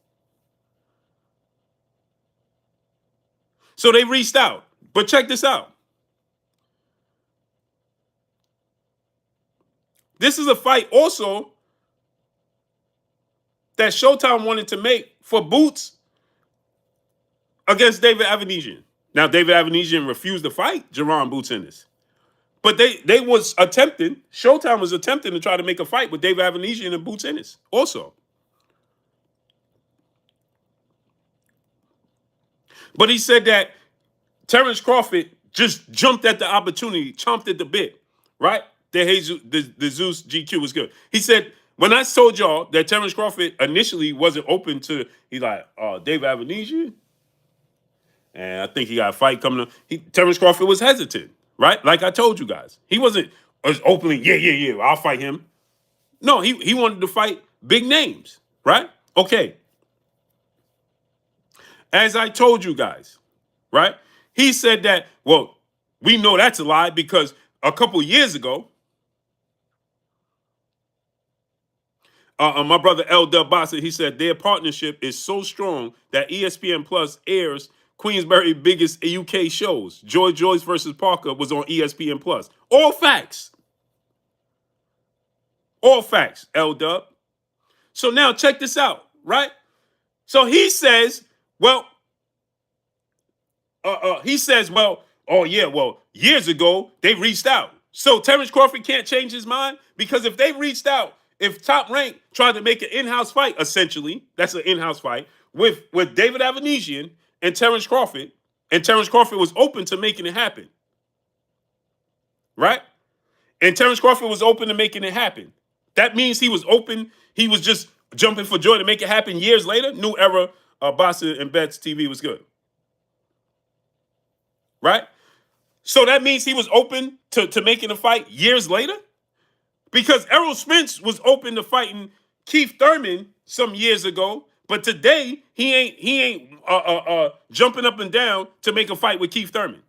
So they reached out. But check this out. This is a fight also that Showtime wanted to make for Boots against David Avenesian. Now, David Avenesian refused to fight Jerron Boots in this. But they was attempting, Showtime was attempting to try to make a fight with David Avenesian and Boots Ennis also. But he said that Terrence Crawford just jumped at the opportunity, chomped at the bit, right? The Zeus GQ was good. He said, when I told y'all that Terrence Crawford initially wasn't open to, he's like, David Avenesian, and I think he got a fight coming up. Terrence Crawford was hesitant, right? Like I told you guys. He wasn't as openly, yeah, I'll fight him. No, he wanted to fight big names, right? Okay. As I told you guys, right? He said that, well, we know that's a lie because a couple years ago, my brother L. Dub Bossa, he said their partnership is so strong that ESPN Plus airs Queensberry's biggest UK shows. Joyce versus Parker was on ESPN Plus. All facts. All facts, L. Dub. So now check this out, right? So he says, years ago, they reached out. So Terrence Crawford can't change his mind because if they reached out, if Top Rank tried to make an in-house fight, essentially, that's an in-house fight, with David Avenesian and Terrence Crawford was open to making it happen. Right? And Terrence Crawford was open to making it happen. That means he was open, he was just jumping for joy to make it happen years later. New era, Bossa and Betts TV was good. Right? So that means he was open to making a fight years later? Because Errol Spence was open to fighting Keith Thurman some years ago, but today he ain't jumping up and down to make a fight with Keith Thurman.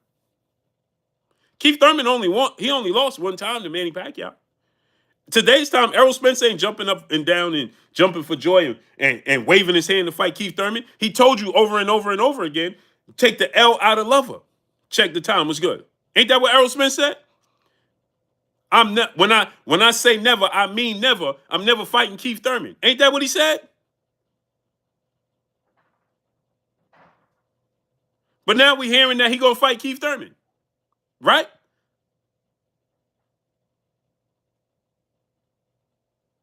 Keith Thurman only lost one time to Manny Pacquiao. Today's time, Errol Spence ain't jumping up and down and jumping for joy and waving his hand to fight Keith Thurman. He told you over and over and over again, take the L out of lover. Check the time was good. Ain't that what Errol Spence said? When I say never, I mean never. I'm never fighting Keith Thurman. Ain't that what he said? But now we're hearing that he gonna fight Keith Thurman, right?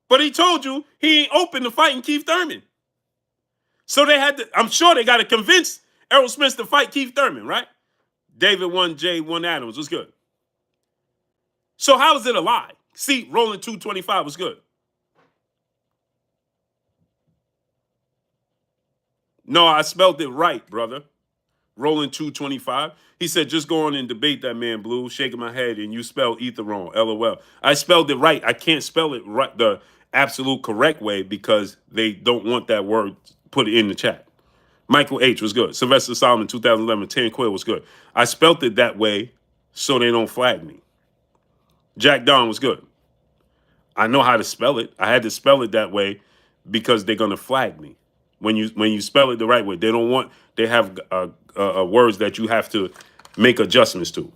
But he told you he ain't open to fighting Keith Thurman. So they had to, I'm sure they got to convince Errol Spence to fight Keith Thurman, right? David 1J 1 Adams was good. So how is it a lie? See, rolling 225 was good. No, I spelled it right, brother. Rolling 225. He said, just go on and debate that man, Blue. Shaking my head, and you spelled ether wrong. LOL. I spelled it right. I can't spell it right the absolute correct way because they don't want that word put in the chat. Michael H was good. Sylvester Solomon, 2011. Tan Quill was good. I spelt it that way so they don't flag me. Jack Don was good. I know how to spell it. I had to spell it that way because they're gonna flag me. When you spell it the right way, they don't want. They have words that you have to make adjustments to.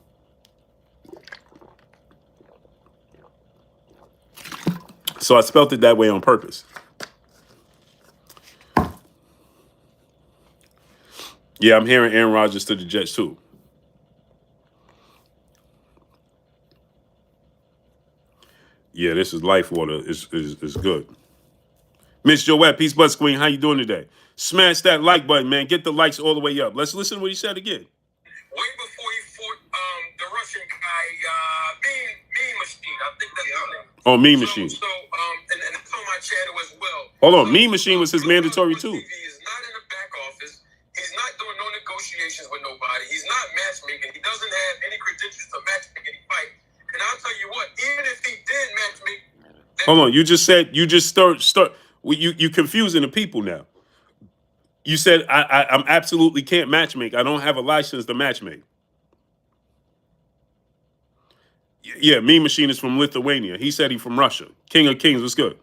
So I spelt it that way on purpose. Yeah, I'm hearing Aaron Rodgers to the Jets too. Yeah, this is life water. Is good. Miss Joette, Peace Buzz Queen, how you doing today? Smash that like button, man. Get the likes all the way up. Let's listen to what he said again. Way before he fought the Russian guy, Mean Machine. I think that's his name. Oh, Mean Machine. And it's on my channel as well. Hold on, Mean Machine was his mandatory too. He is not in the back office. He's not doing no negotiations with nobody. He's not matchmaking. He doesn't have any credentials to matchmake any fight. And I'll tell you what, even if he did matchmake, hold on, you just said you confusing the people now. You said I'm absolutely can't matchmake. I don't have a license to matchmake. Yeah, Mean Machine is from Lithuania. He said he's from Russia. King of Kings was good.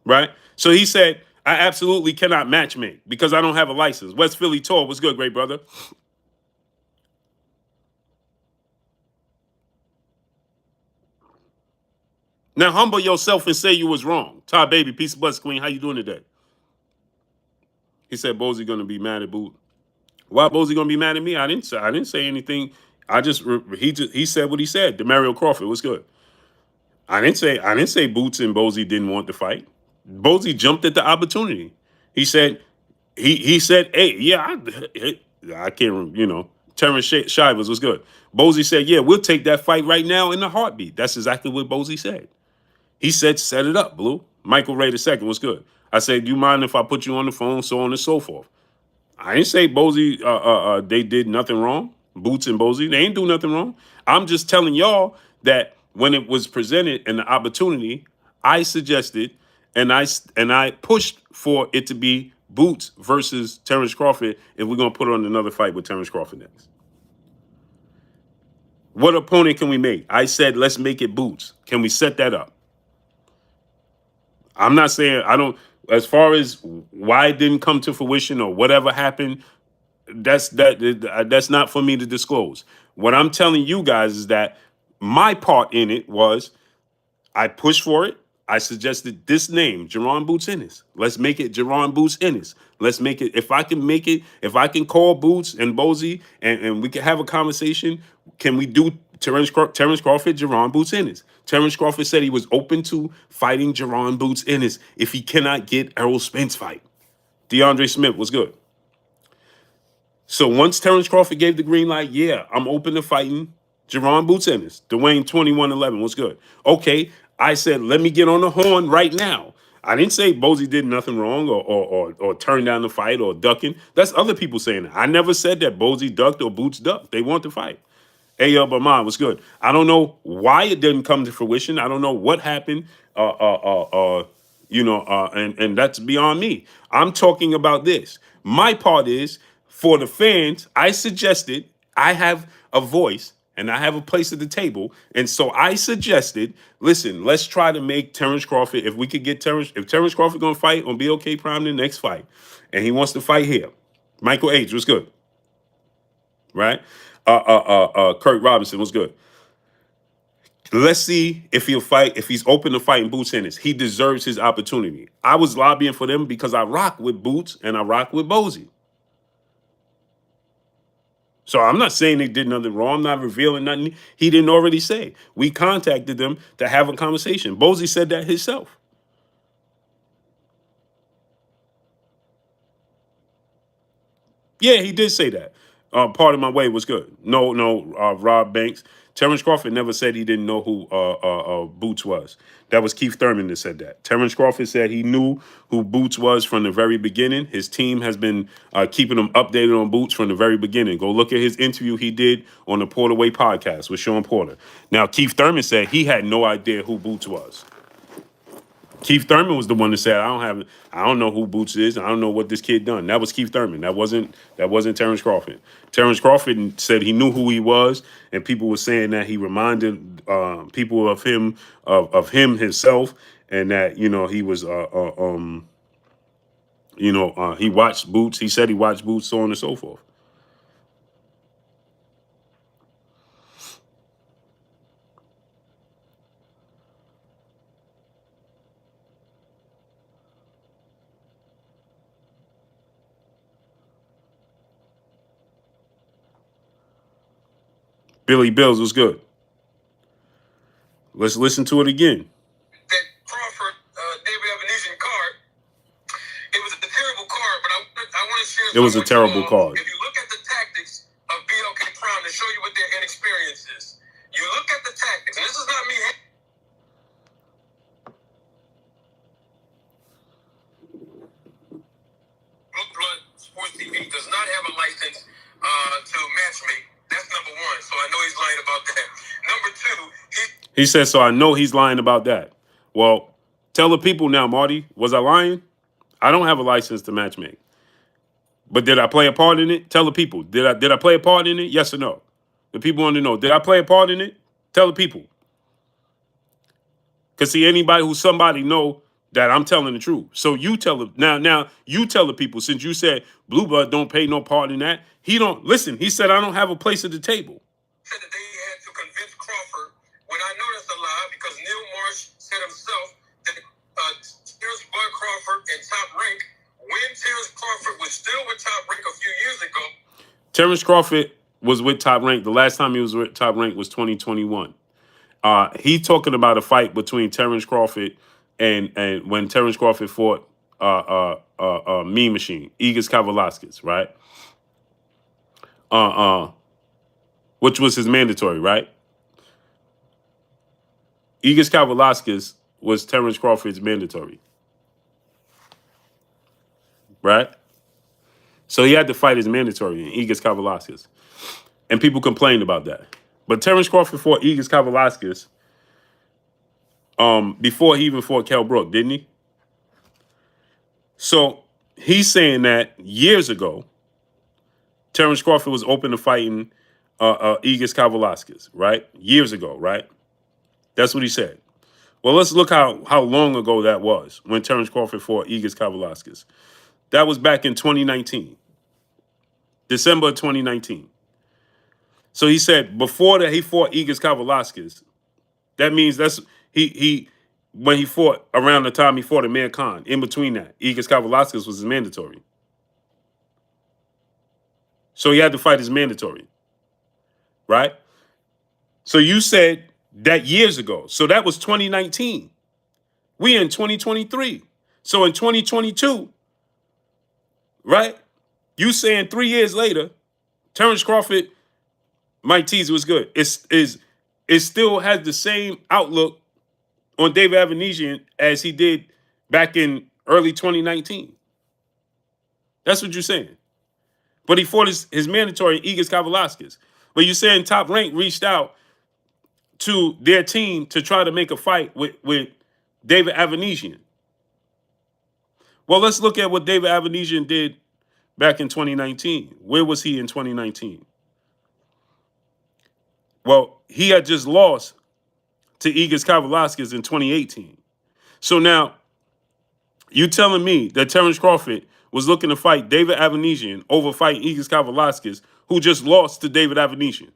Right? So he said, I absolutely cannot matchmake because I don't have a license. West Philly Tour was good, great brother. Now humble yourself and say you was wrong. Todd Baby, Peace of Buzz Queen, how you doing today? He said Bozy gonna be mad at Boot. Why Bozy gonna be mad at me? I didn't say anything. He said what he said. Demario Crawford was good. I didn't say Boots and Bozy didn't want to fight. Bozy jumped at the opportunity. He said he said, hey, yeah, I can't, Terrence Shivers was good. Bozy said, yeah, we'll take that fight right now in a heartbeat. That's exactly what Bozy said. He said, set it up, Blue. Michael Ray II was good. I said, do you mind if I put you on the phone, so on and so forth. I didn't say Bozy, they did nothing wrong. Boots and Bozy, they ain't do nothing wrong. I'm just telling y'all that when it was presented and the opportunity, I suggested and I pushed for it to be Boots versus Terrence Crawford if we're going to put on another fight with Terrence Crawford next. What opponent can we make? I said, let's make it Boots. Can we set that up? I'm not saying I don't, as far as why it didn't come to fruition or whatever happened, that's not for me to disclose. What I'm telling you guys is that my part in it was I pushed for it. I suggested this name, Jerron Boots Ennis. Let's make it Jerron Boots Ennis. Let's make it, if I can call Boots and Bozy and we can have a conversation, can we do Terrence Crawford, Jerron Boots Ennis? Terrence Crawford said he was open to fighting Jerron Boots Ennis if he cannot get Errol Spence fight. DeAndre Smith was good. So once Terrence Crawford gave the green light, yeah, I'm open to fighting Jerron Boots Ennis. Dwayne 2111 was good. Okay, I said, let me get on the horn right now. I didn't say Bozy did nothing wrong or turned down the fight or ducking. That's other people saying that. I never said that Bozy ducked or Boots ducked. They want to fight. A.L. Baman was good. I don't know why it didn't come to fruition. I don't know what happened. And that's beyond me. I'm talking about this. My part is for the fans. I suggested I have a voice and I have a place at the table, and so I suggested, listen, let's try to make Terrence Crawford. If we could get if Terrence Crawford gonna fight on BOK Prime the next fight, and he wants to fight here, Michael H was good, right? Kurt Robinson was good. Let's see if he'll fight, if he's open to fighting Boots Ennis. He deserves his opportunity. I was lobbying for them because I rock with Boots and I rock with Bozy. So I'm not saying they did nothing wrong. I'm not revealing nothing he didn't already say. We contacted them to have a conversation. Bozy said that himself. Yeah, he did say that. Part of My Way was good. No, Rob Banks. Terrence Crawford never said he didn't know who Boots was. That was Keith Thurman that said that. Terrence Crawford said he knew who Boots was from the very beginning. His team has been keeping him updated on Boots from the very beginning. Go look at his interview he did on the Porter Way podcast with Sean Porter. Now, Keith Thurman said he had no idea who Boots was. Keith Thurman was the one that said, I don't know who Boots is. I don't know what this kid done. That was Keith Thurman. That wasn't Terrence Crawford. Terrence Crawford said he knew who he was, and people were saying that he reminded people of him himself, and that he was he watched Boots. He said he watched Boots, so on and so forth. Billy Bills was good. Let's listen to it again. That Crawford, David Evanesian card, it was a terrible card, but I want to share. It was a terrible card. If you look at the tactics of BLK Prime to show you what their inexperience is, you look at the tactics, and this is not me. Blue Blood Sports TV does not have a license to matchmake. That's number one. So I know he's lying about that. Number two, he said, so I know he's lying about that. Well, tell the people now, Marty, was I lying? I don't have a license to matchmake. But did I play a part in it? Tell the people. Did I play a part in it? Yes or no? The people want to know. Did I play a part in it? Tell the people. Because see, anybody who's somebody know that I'm telling the truth. So you tell them now you tell the people, since you said Blue Blood don't pay no part in that. He don't listen. He said I don't have a place at the table. Said that they had to convince Crawford, when I know that's a lie, because Neil Marsh said himself that Terrence Bud Crawford and Top Rank, when Terrence Crawford was still with Top Rank a few years ago. Terrence Crawford was with Top Rank. The last time he was with Top Rank was 2021. He talking about a fight between Terrence Crawford and when Terrence Crawford fought Mean Machine, Igor Kavalauskas, right? Which was his mandatory, right? Igor Kavalauskas was Terrence Crawford's mandatory, right? So he had to fight his mandatory in Igor Kavalauskas, and people complained about that. But Terrence Crawford fought Igor Kavalauskas before he even fought Kell Brook, didn't he? So he's saying that years ago, Terrence Crawford was open to fighting Igor Kavalauskas, right? Years ago, right? That's what he said. Well, let's look how long ago that was when Terrence Crawford fought Igor Kavalauskas. That was back in 2019, December 2019. So he said before that he fought Igor Kavalauskas, that means that's he when he fought around the time he fought Amir Khan. In between that, Igor Kavalauskas was his mandatory. So he had to fight his mandatory, right? So you said that years ago. So that was 2019. We in 2023. So in 2022, right? You saying 3 years later, Terrence Crawford, Mike Teaser was good. It still has the same outlook on David Avanesian as he did back in early 2019. That's what you're saying. But he fought his mandatory Igor Kavalauskas. But you're saying Top Rank reached out to their team to try to make a fight with David Avanesian. Well, let's look at what David Avanesian did back in 2019. Where was he in 2019? Well, he had just lost to Igor Kavalauskas in 2018. So now, you telling me that Terrence Crawford was looking to fight David Avanesian over fighting Igor Kavalauskas, who just lost to David Avanesian?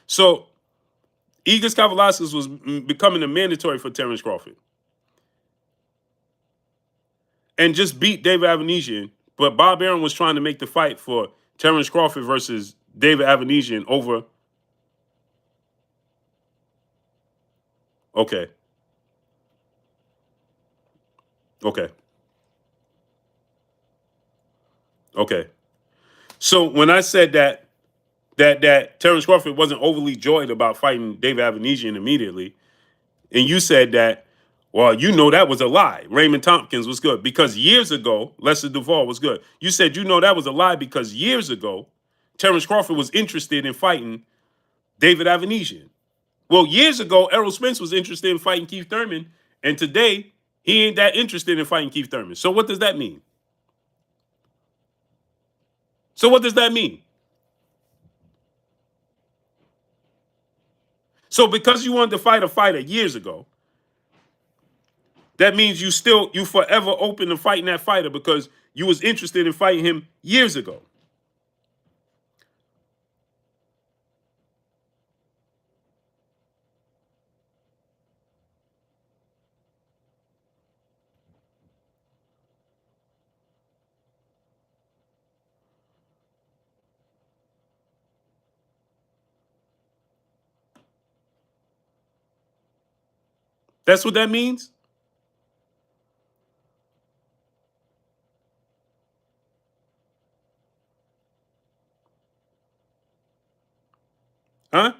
So, Igor Kavalauskas was becoming a mandatory for Terrence Crawford. And just beat David Avanesian, but Bob Arum was trying to make the fight for Terrence Crawford versus David Avanesian over. Okay. Okay. So when I said that Terrence Crawford wasn't overly joyed about fighting David Avenesian immediately, and you said that, well, you know that was a lie. Raymond Tompkins was good because years ago, Lester Duval was good. You said you know that was a lie because years ago, Terrence Crawford was interested in fighting David Avenesian. Well, years ago, Errol Spence was interested in fighting Keith Thurman, and today he ain't that interested in fighting Keith Thurman. So what does that mean? So what does that mean? So because you wanted to fight a fighter years ago, that means you forever open to fighting that fighter because you was interested in fighting him years ago. That's what that means? Huh?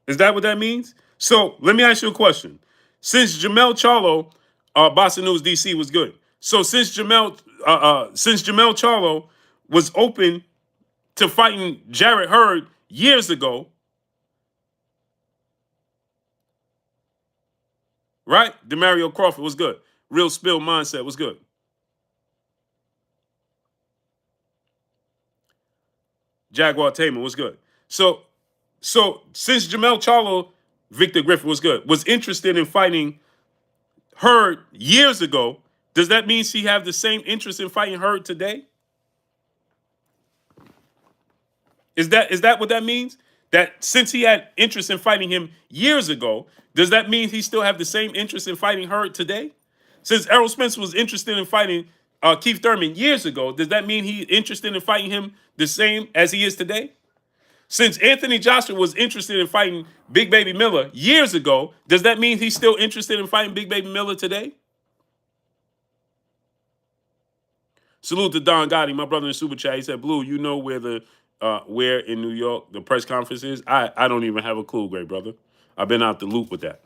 Is that what that means? So let me ask you a question. Since Jamel Charlo, Boston News DC was good. So since Jamel Charlo was open to fighting Jarrett Hurd years ago, right? Demario Crawford was good. Real Spill Mindset was good. Jaguar Tamer was good. So since Jamel Charlo, Victor Griffin was good, was interested in fighting Hurd years ago, does that mean she have the same interest in fighting Hurd today? Is that what that means? That since he had interest in fighting him years ago, does that mean he still have the same interest in fighting Hurd today? Since Errol Spence was interested in fighting Keith Thurman years ago, does that mean he's interested in fighting him the same as he is today? Since Anthony Joshua was interested in fighting Big Baby Miller years ago, does that mean he's still interested in fighting Big Baby Miller today? Salute to Don Gotti, my brother in Super Chat. He said, Blue, you know where in New York the press conference is? I don't even have a clue, great brother. I've been out the loop with that.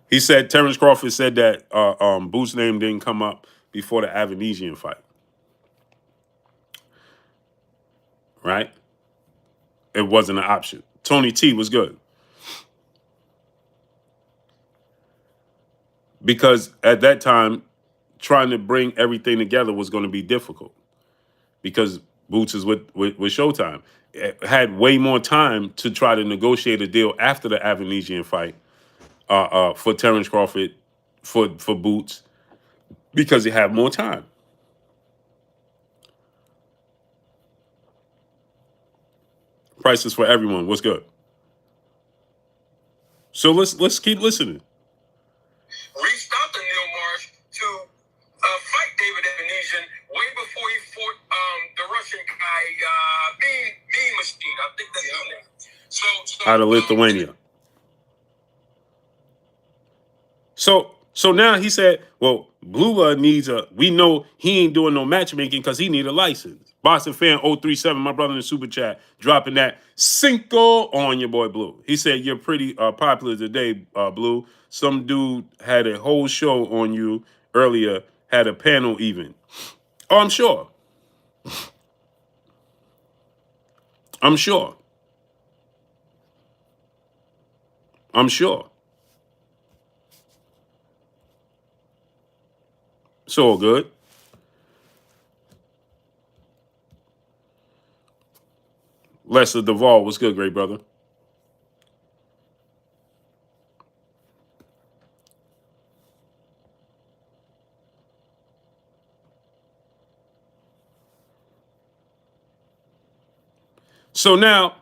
He said Terrence Crawford said that Boots' name didn't come up before the Avenesian fight. Right? It wasn't an option. Tony T was good. Because at that time, trying to bring everything together was going to be difficult. Because Boots is with Showtime. It had way more time to try to negotiate a deal after the Avenesian fight for Terrence Crawford, for Boots, because he had more time. Prices for everyone. What's good? So let's keep listening. Reached out to Neil Marsh to fight David Avenesian way before he fought the Russian guy, Mean Machine. I think that's his name. So Out of Lithuania. So now he said, well, Blue needs we know he ain't doing no matchmaking because he need a license. Boston Fan 037, my brother in the Super Chat, dropping that Cinco on your boy Blue. He said, you're pretty popular today, Blue. Some dude had a whole show on you earlier, had a panel even. Oh, I'm sure. I'm sure. I'm sure. It's all good. Lester Duvall, what's good, great brother? So now,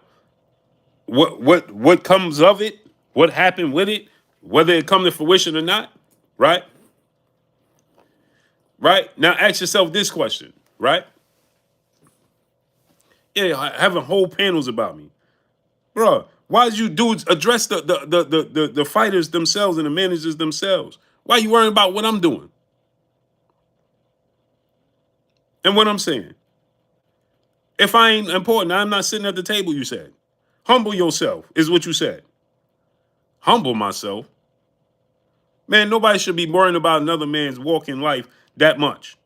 what comes of it? What happened with it? Whether it come to fruition or not, right? Right? Now ask yourself this question, right? Yeah, having whole panels about me. Bro, why did you dudes address the fighters themselves and the managers themselves? Why you worrying about what I'm doing and what I'm saying? If I ain't important, I'm not sitting at the table, you said. Humble yourself is what you said. Humble myself. Man, nobody should be worrying about another man's walk in life that much.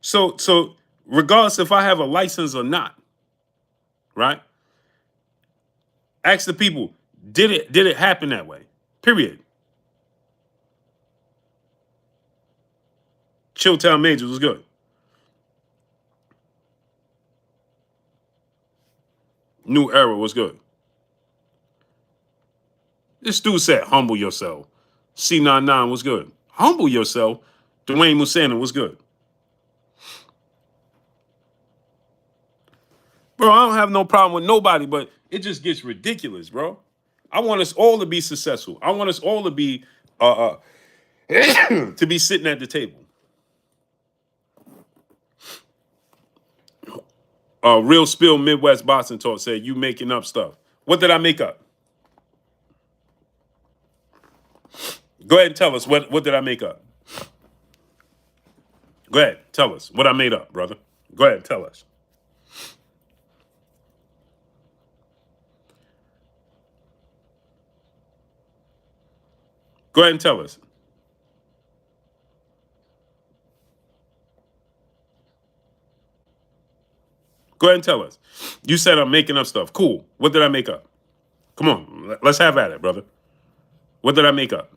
So regardless if I have a license or not, right? Ask the people, did it happen that way? Period. Chilltown Majors was good. New Era was good. This dude said, humble yourself. C99 was good. Humble yourself. Dwayne Musanin was good. Bro, I don't have no problem with nobody, but it just gets ridiculous, bro. I want us all to be successful. I want us all to be to be sitting at the table. Real Spill Midwest Boxing Talk said, you making up stuff. What did I make up? Go ahead and tell us, what did I make up? Go ahead, tell us what I made up, brother. Go ahead, tell us. Go ahead and tell us. Go ahead and tell us. You said I'm making up stuff. Cool. What did I make up? Come on, let's have at it, brother. What did I make up?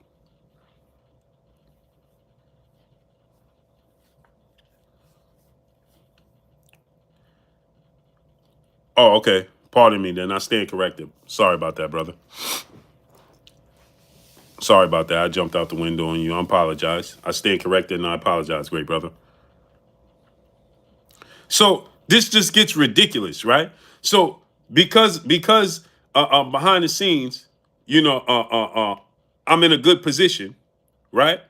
Oh, okay. Pardon me then. I stand corrected. Sorry about that, brother. Sorry about that. I jumped out the window on you. I apologize. I stand corrected and I apologize, great brother. So this just gets ridiculous, right? So because behind the scenes, you know, I'm in a good position, right?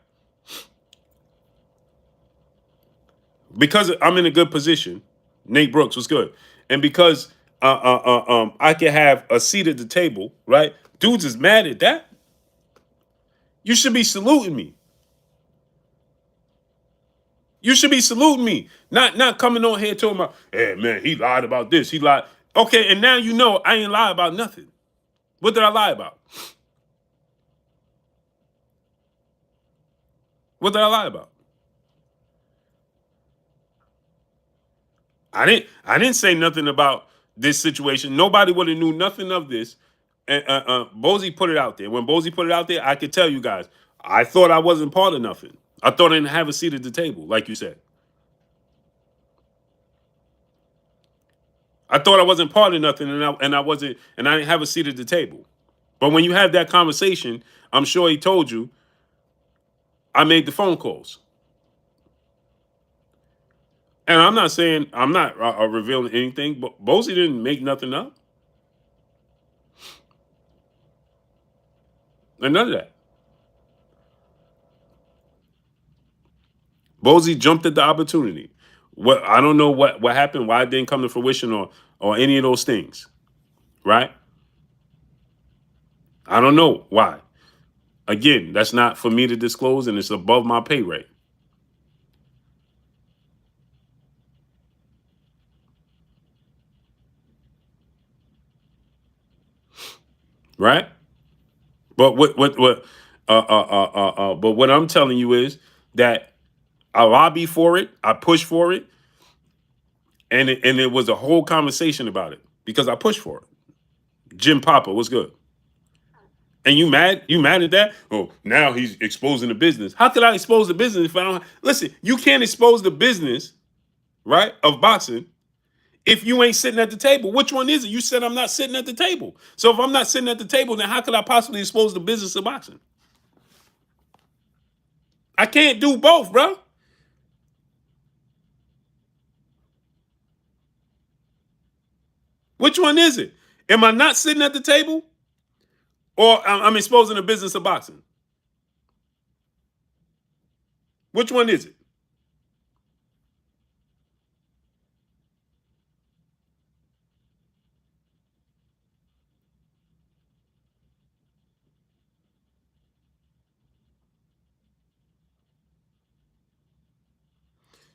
Because I'm in a good position, Nate Brooks was good, and because I can have a seat at the table, right? Dudes is mad at that. You should be saluting me. You should be saluting me, not coming on here talking about, hey man, he lied about this, he lied. Okay, and now you know I ain't lie about nothing. What did I lie about? What did I lie about? I didn't say nothing about this situation. Nobody would have knew nothing of this. And Bozy put it out there. When Bozy put it out there, I could tell you guys, I thought I wasn't part of nothing. I thought I didn't have a seat at the table, like you said. I thought I wasn't part of nothing, and I wasn't, and I didn't have a seat at the table. But when you have that conversation, I'm sure he told you I made the phone calls. And I'm not saying I'm not revealing anything, but Bozy didn't make nothing up. And none of that. Bozy jumped at the opportunity. What I don't know what happened, why it didn't come to fruition, or any of those things, right? I don't know why. Again, that's not for me to disclose, and it's above my pay rate. Right? But but what I'm telling you is that I lobby for it, I push for it, and it was a whole conversation about it because I pushed for it. Jim Papa was good. And you mad? You mad at that? Oh, now he's exposing the business. How could I expose the business if I don't listen, you can't expose the business, right, of boxing if you ain't sitting at the table. Which one is it? You said I'm not sitting at the table. So if I'm not sitting at the table, then how could I possibly expose the business of boxing? I can't do both, bro. Which one is it? Am I not sitting at the table? Or I'm exposing the business of boxing? Which one is it?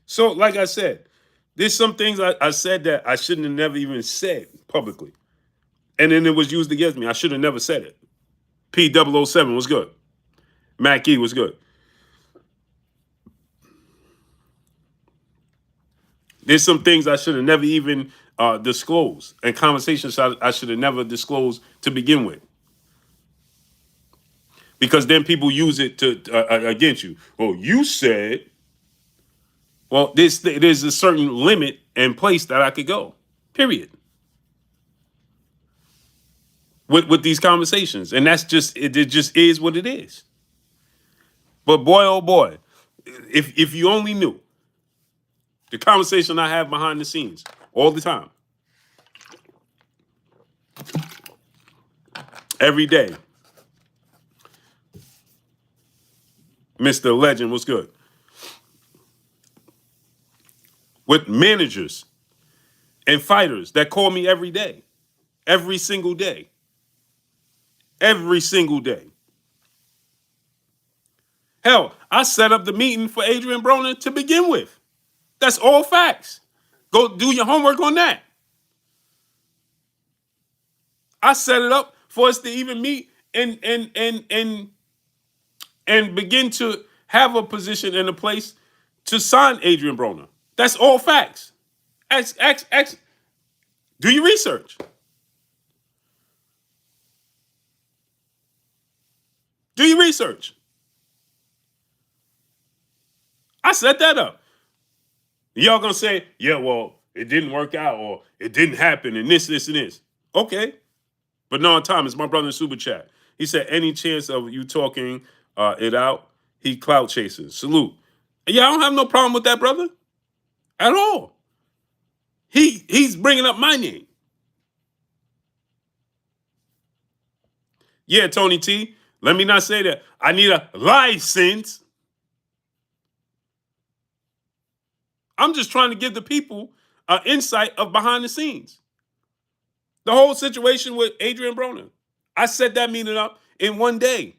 So, like I said, there's some things I said that I shouldn't have never even said publicly. And then it was used against me. I should have never said it. P007 was good. Mac E was good. There's some things I should have never even disclosed, and conversations I should have never disclosed to begin with. Because then people use it to against you. Well, you said, well, there's a certain limit and place that I could go. Period. With these conversations, and that's just it just is what it is. But boy, oh boy, if you only knew the conversation I have behind the scenes all the time, every day. Mr. Legend was good. With managers and fighters that call me every day, every single day, every single day. Hell, I set up the meeting for Adrian Broner to begin with. That's all facts. Go do your homework on that. I set it up for us to even meet and begin to have a position and a place to sign Adrian Broner. That's all facts. Do your research. Do your research. I set that up. Y'all gonna say, yeah, well, it didn't work out or it didn't happen and this, and this. Okay. But no, Thomas, my brother in Super Chat. He said, any chance of you talking it out, he clout chases. Salute. Yeah, I don't have no problem with that, brother. At all. He's bringing up my name. Yeah, Tony T, let me not say that. I need a license. I'm just trying to give the people an insight of behind the scenes. The whole situation with Adrian Broner. I set that meeting up in one day.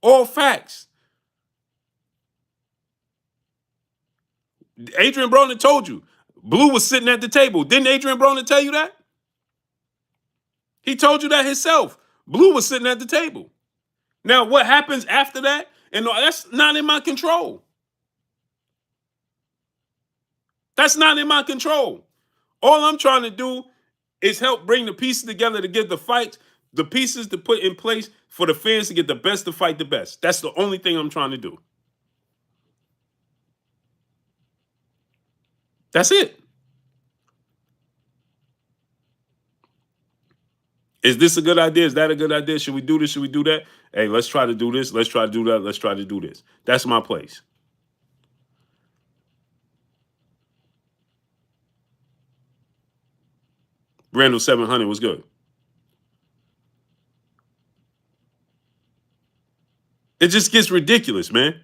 All facts. Adrian Broner told you. Blue was sitting at the table. Didn't Adrian Broner tell you that? He told you that himself. Blue was sitting at the table. Now, what happens after that? And that's not in my control. That's not in my control. All I'm trying to do is help bring the pieces together to get the fights, the pieces to put in place for the fans to get the best to fight the best. That's the only thing I'm trying to do. That's it. Is this a good idea? Is that a good idea? Should we do this? Should we do that? Hey, let's try to do this. Let's try to do that. Let's try to do this. That's my place. Randall 700 was good. It just gets ridiculous, man.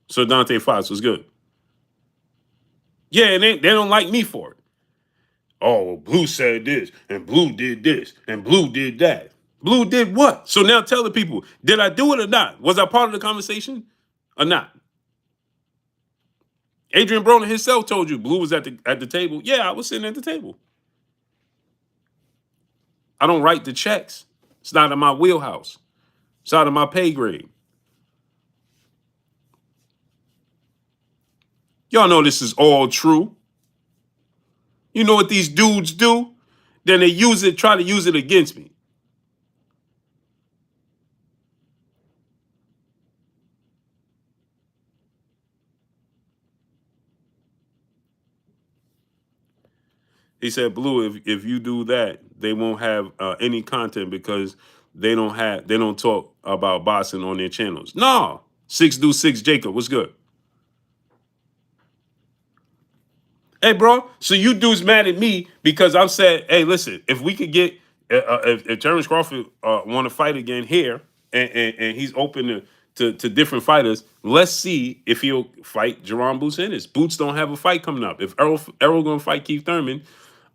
So Dante Fox was good. Yeah, and they don't like me for it. Oh, well, Blue said this, and Blue did this, and Blue did that. Blue did what? So now tell the people, did I do it or not? Was I part of the conversation or not? Adrian Broner himself told you Blue was at the table. Yeah, I was sitting at the table. I don't write the checks. It's not in my wheelhouse. It's out of my pay grade. Y'all know this is all true. You know what these dudes do? Then they try to use it against me. He said, Blue, if you do that, they won't have any content because they don't talk about boxing on their channels. No. 6 Jacob, what's good? Hey, bro. So you dudes mad at me because I'm saying, hey, listen, if we could get if Terrence Crawford want to fight again here, and he's open to different fighters, let's see if he'll fight Jerron Boots Ennis. Boots don't have a fight coming up. If Errol gonna fight Keith Thurman,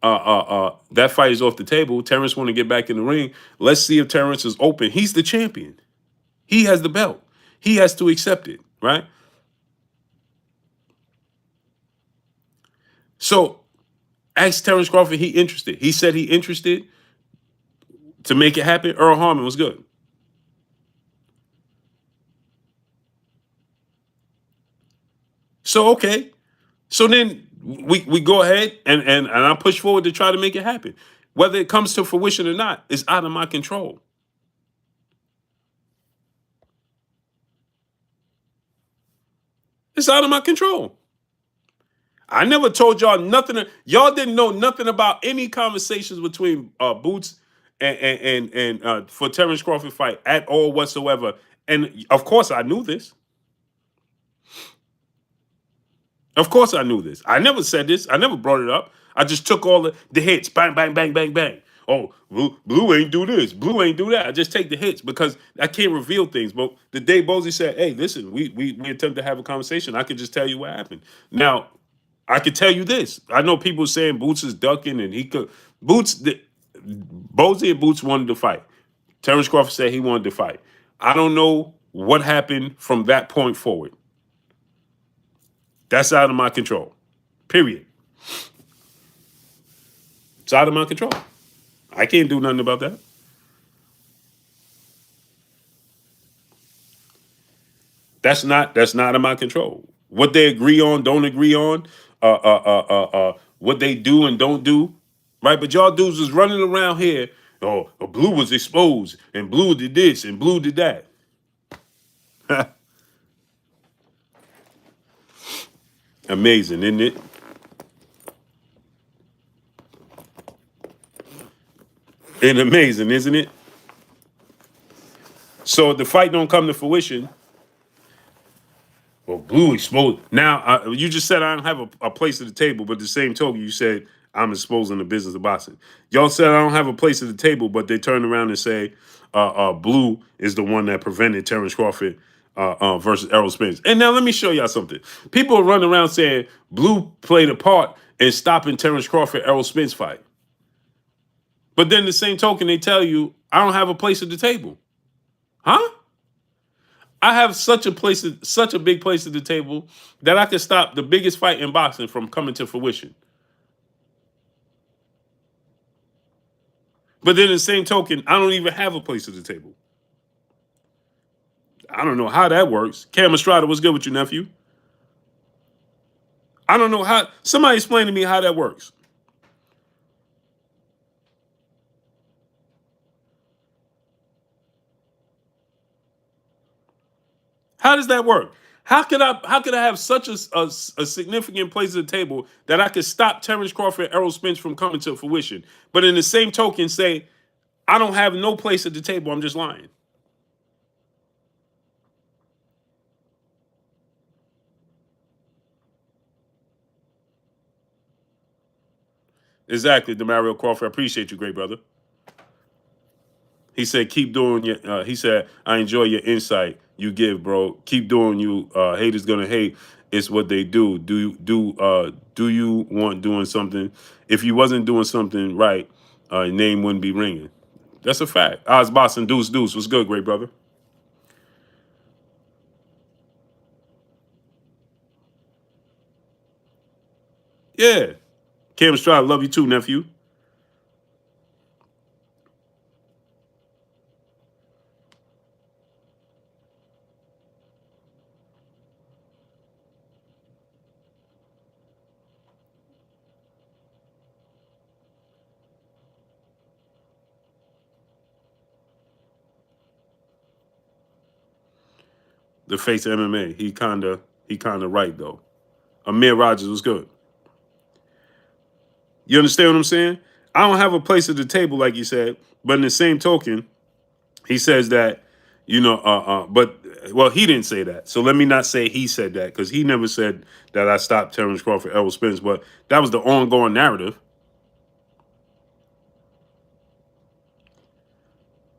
that fight is off the table. Terrence want to get back in the ring. Let's see if Terrence is open. He's the champion. He has the belt. He has to accept it, right? So ask Terrence Crawford, he interested. He said he interested to make it happen. Earl Harmon was good. So okay. So then we go ahead and I push forward to try to make it happen. Whether it comes to fruition or not is out of my control. It's out of my control. I never told y'all nothing. Y'all didn't know nothing about any conversations between Boots and for Terrence Crawford fight at all whatsoever. And of course, I knew this. Of course, I knew this. I never said this. I never brought it up. I just took all the hits, bang, bang, bang, bang, bang. Oh, Blue ain't do this. Blue ain't do that. I just take the hits because I can't reveal things. But the day Bozy said, "Hey, listen, we attempt to have a conversation," I could just tell you what happened. Now, I could tell you this. I know people saying Boots is ducking and he could. Bozy and Boots wanted to fight. Terrence Crawford said he wanted to fight. I don't know what happened from that point forward. That's out of my control. Period. It's out of my control. I can't do nothing about that. That's not in my control. What they agree on, don't agree on, what they do and don't do, right? But y'all dudes is running around here. Oh, Blue was exposed, and Blue did this, and Blue did that. Amazing, isn't it? And amazing, isn't it? So if the fight don't come to fruition, well, Blue exposed. Now, you just said I don't have a place at the table, but the same token, you said I'm exposing the business of boxing. Y'all said I don't have a place at the table, but they turn around and say Blue is the one that prevented Terrence Crawford versus Errol Spence. And now let me show y'all something. People are running around saying Blue played a part in stopping Terrence Crawford Errol Spence fight. But then the same token, they tell you I don't have a place at the table. Huh? I have such a big place at the table that I can stop the biggest fight in boxing from coming to fruition. But then in the same token, I don't even have a place at the table. I don't know how that works. Cam Estrada, what's good with you, nephew? I don't know how. Somebody explain to me how that works. How does that work? How could I have such a significant place at the table that I could stop Terrence Crawford, Errol Spence from coming to fruition, but in the same token say I don't have no place at the table? I'm just lying. Exactly, Demario Crawford. I appreciate you, great brother. He said, "Keep doing your." He said, "I enjoy your insight you give, bro. Keep doing you. Haters gonna hate. It's what they do. Do you want doing something? If you wasn't doing something right, your name wouldn't be ringing. That's a fact." Oz Boston Deuce Deuce. What's good, great brother? Yeah, Cam Stroud, love you too, nephew. The face of MMA. He kinda right though. Amir Rogers was good. You understand what I'm saying? I don't have a place at the table, like you said, but in the same token, He says that, but well, he didn't say that. So let me not say he said that because he never said that I stopped Terrence Crawford, Errol Spence. But that was the ongoing narrative.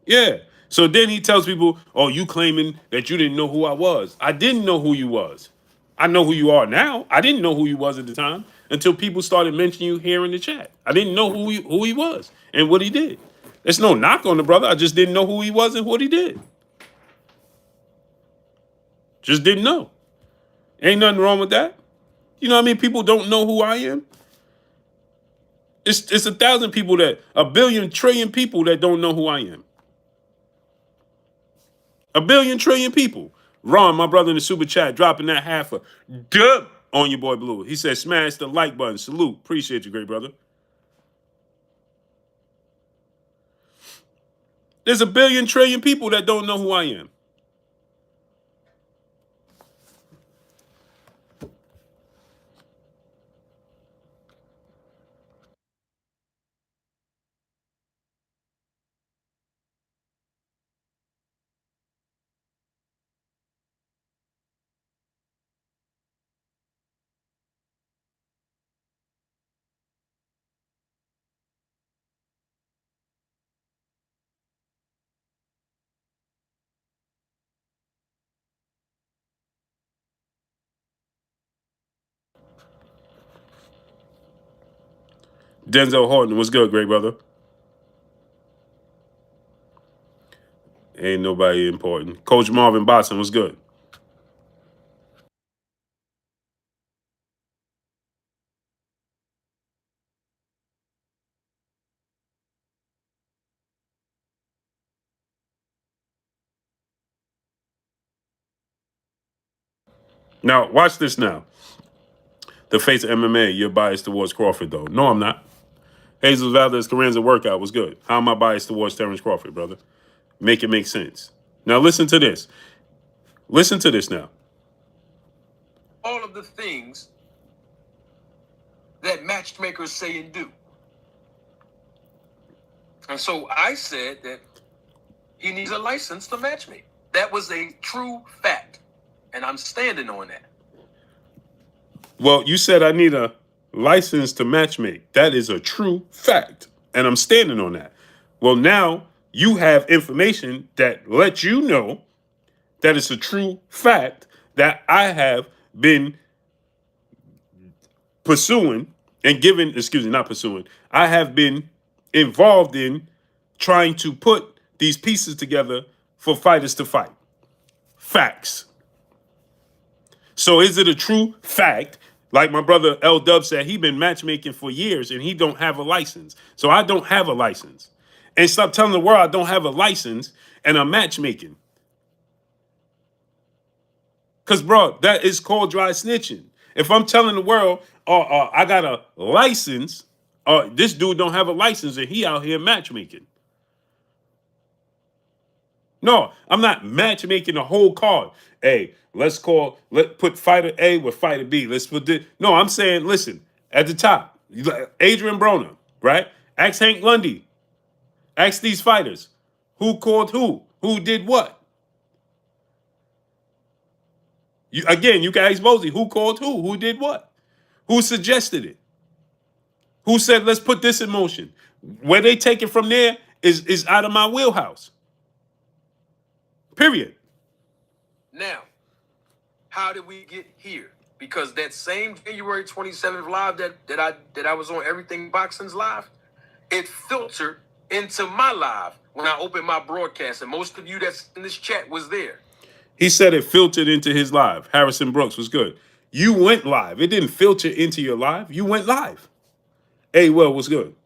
Yeah. So then he tells people, "Oh, you claiming that you didn't know who I was? I didn't know who you was. I know who you are now. I didn't know who you was at the time until people started mentioning you here in the chat. I didn't know who he was and what he did. There's no knock on the brother. I just didn't know who he was and what he did. Just didn't know. Ain't nothing wrong with that. You know what I mean? People don't know who I am. It's 1,000 people a billion trillion people that don't know who I am. A billion trillion people. Ron, my brother in the super chat, dropping that half a dub on your boy Blue. He said, smash the like button. Salute. Appreciate you, great brother. There's a billion trillion people that don't know who I am. Denzel Horton was good, great brother. Ain't nobody important. Coach Marvin Boston was good. Now, watch this now. The face of MMA, you're biased towards Crawford, though. No, I'm not. Jesus Valdez Carranza workout was good. How am I biased towards Terrence Crawford, brother? Make it make sense. Now, listen to this. Listen to this now. All of the things that matchmakers say and do. And so I said that he needs a license to matchmake. That was a true fact. And I'm standing on that. Well, you said I need a license to matchmake. That is a true fact. And I'm standing on that. Well, now you have information that lets you know that it's a true fact that I have been pursuing and given, excuse me, not pursuing. I have been involved in trying to put these pieces together for fighters to fight. Facts. So is it a true fact? Like my brother L Dub said, he been matchmaking for years and he don't have a license. So I don't have a license. And stop telling the world I don't have a license and I'm matchmaking. Because, bro, that is called dry snitching. If I'm telling the world, I got a license, this dude don't have a license and he out here matchmaking. No, I'm not matchmaking the whole card. Hey, let's put fighter A with fighter B. Let's put this. No, I'm saying, listen, at the top, Adrian Broner, right? Ask Hank Lundy. Ask these fighters. Who called who? Who did what? You can ask Mosey. Who called who? Who did what? Who suggested it? Who said, let's put this in motion? Where they take it from there is out of my wheelhouse. Period. Now, how did we get here? Because that same January 27th live that I was on Everything Boxing's live, it filtered into my live when I opened my broadcast, and most of you that's in this chat was there. He said it filtered into his live. Harrison Brooks was good. You went live. It didn't filter into your live. You went live. Hey, well, was good.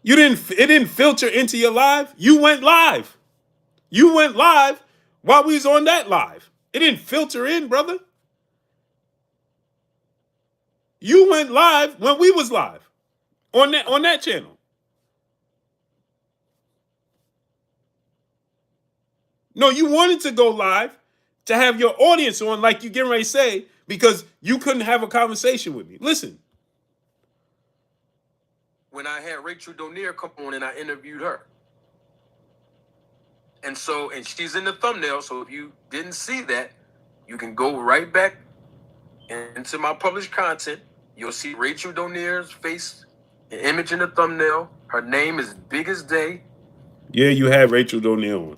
It didn't filter into your live. You went live. You went live while we was on that live. It didn't filter in, brother. You went live when we was live on that channel. No, you wanted to go live to have your audience on, like you getting ready to say, because you couldn't have a conversation with me. Listen. When I had Rachel Donier come on and I interviewed her. And she's in the thumbnail. So if you didn't see that, you can go right back into my published content. You'll see Rachel Donier's face, an image in the thumbnail. Her name is Big as Day. Yeah, you had Rachel Donnier on.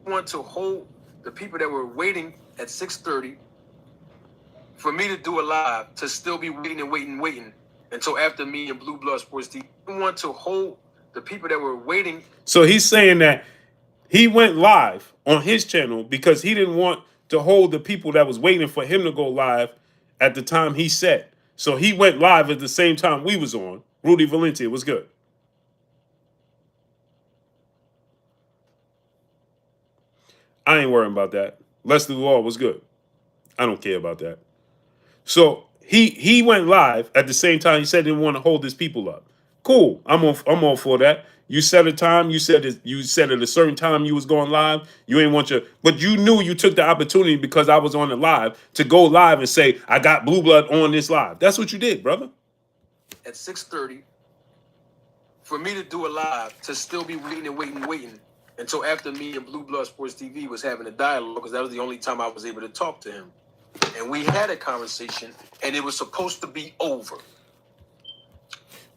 I want to hold the people that were waiting at 6:30 for me to do a live to still be waiting until after me and Blue Blood Sports TV. I want to hold the people that were waiting. So he's saying that he went live on his channel because he didn't want to hold the people that was waiting for him to go live at the time he said. So he went live at the same time we was on. Rudy Valencia was good. I ain't worrying about that. Leslie Law was good. I don't care about that. So he went live at the same time he said he didn't want to hold his people up. Cool. I'm all for that. You set a time. You said at a certain time you was going live. You ain't want your, but you knew you took the opportunity because I was on the live to go live and say I got Blue Blood on this live. That's what you did, brother. At 6:30, for me to do a live to still be waiting until after me and Blue Blood Sports TV was having a dialogue, because that was the only time I was able to talk to him. And we had a conversation, and it was supposed to be over.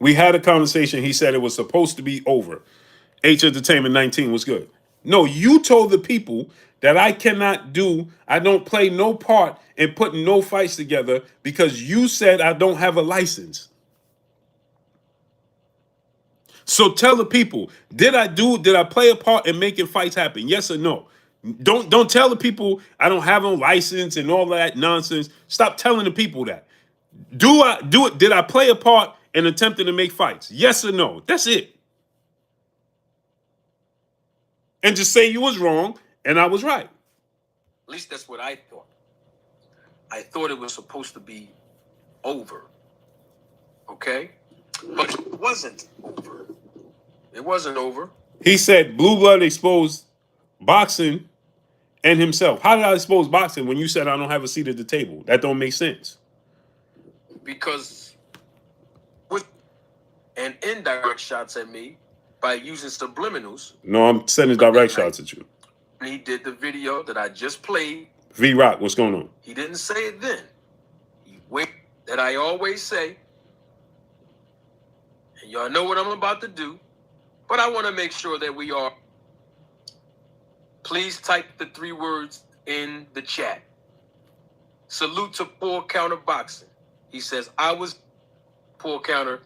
We had a conversation. He said it was supposed to be over. H Entertainment 19 was good. No, you told the people that I don't play no part in putting no fights together because you said I don't have a license. So tell the people, did I play a part in making fights happen? Yes or no? Don't tell the people I don't have a license and all that nonsense. Stop telling the people that. Did I play a part in attempting to make fights? Yes or no? That's it. And just say you was wrong and I was right. At least that's what I thought. I thought it was supposed to be over. Okay? But it wasn't over. It wasn't over. He said Blue Blood exposed boxing and himself. How did I expose boxing when you said I don't have a seat at the table? That don't make sense. Because with and indirect shots at me by using subliminals. No, I'm sending direct shots at you. He did the video that I just played. V-Rock, what's going on? He didn't say it then. He waited, that I always say. And y'all know what I'm about to do. But I want to make sure that we are. Please type the 3 words in the chat. Salute to Full Counter Boxing. He says, I was Full Counter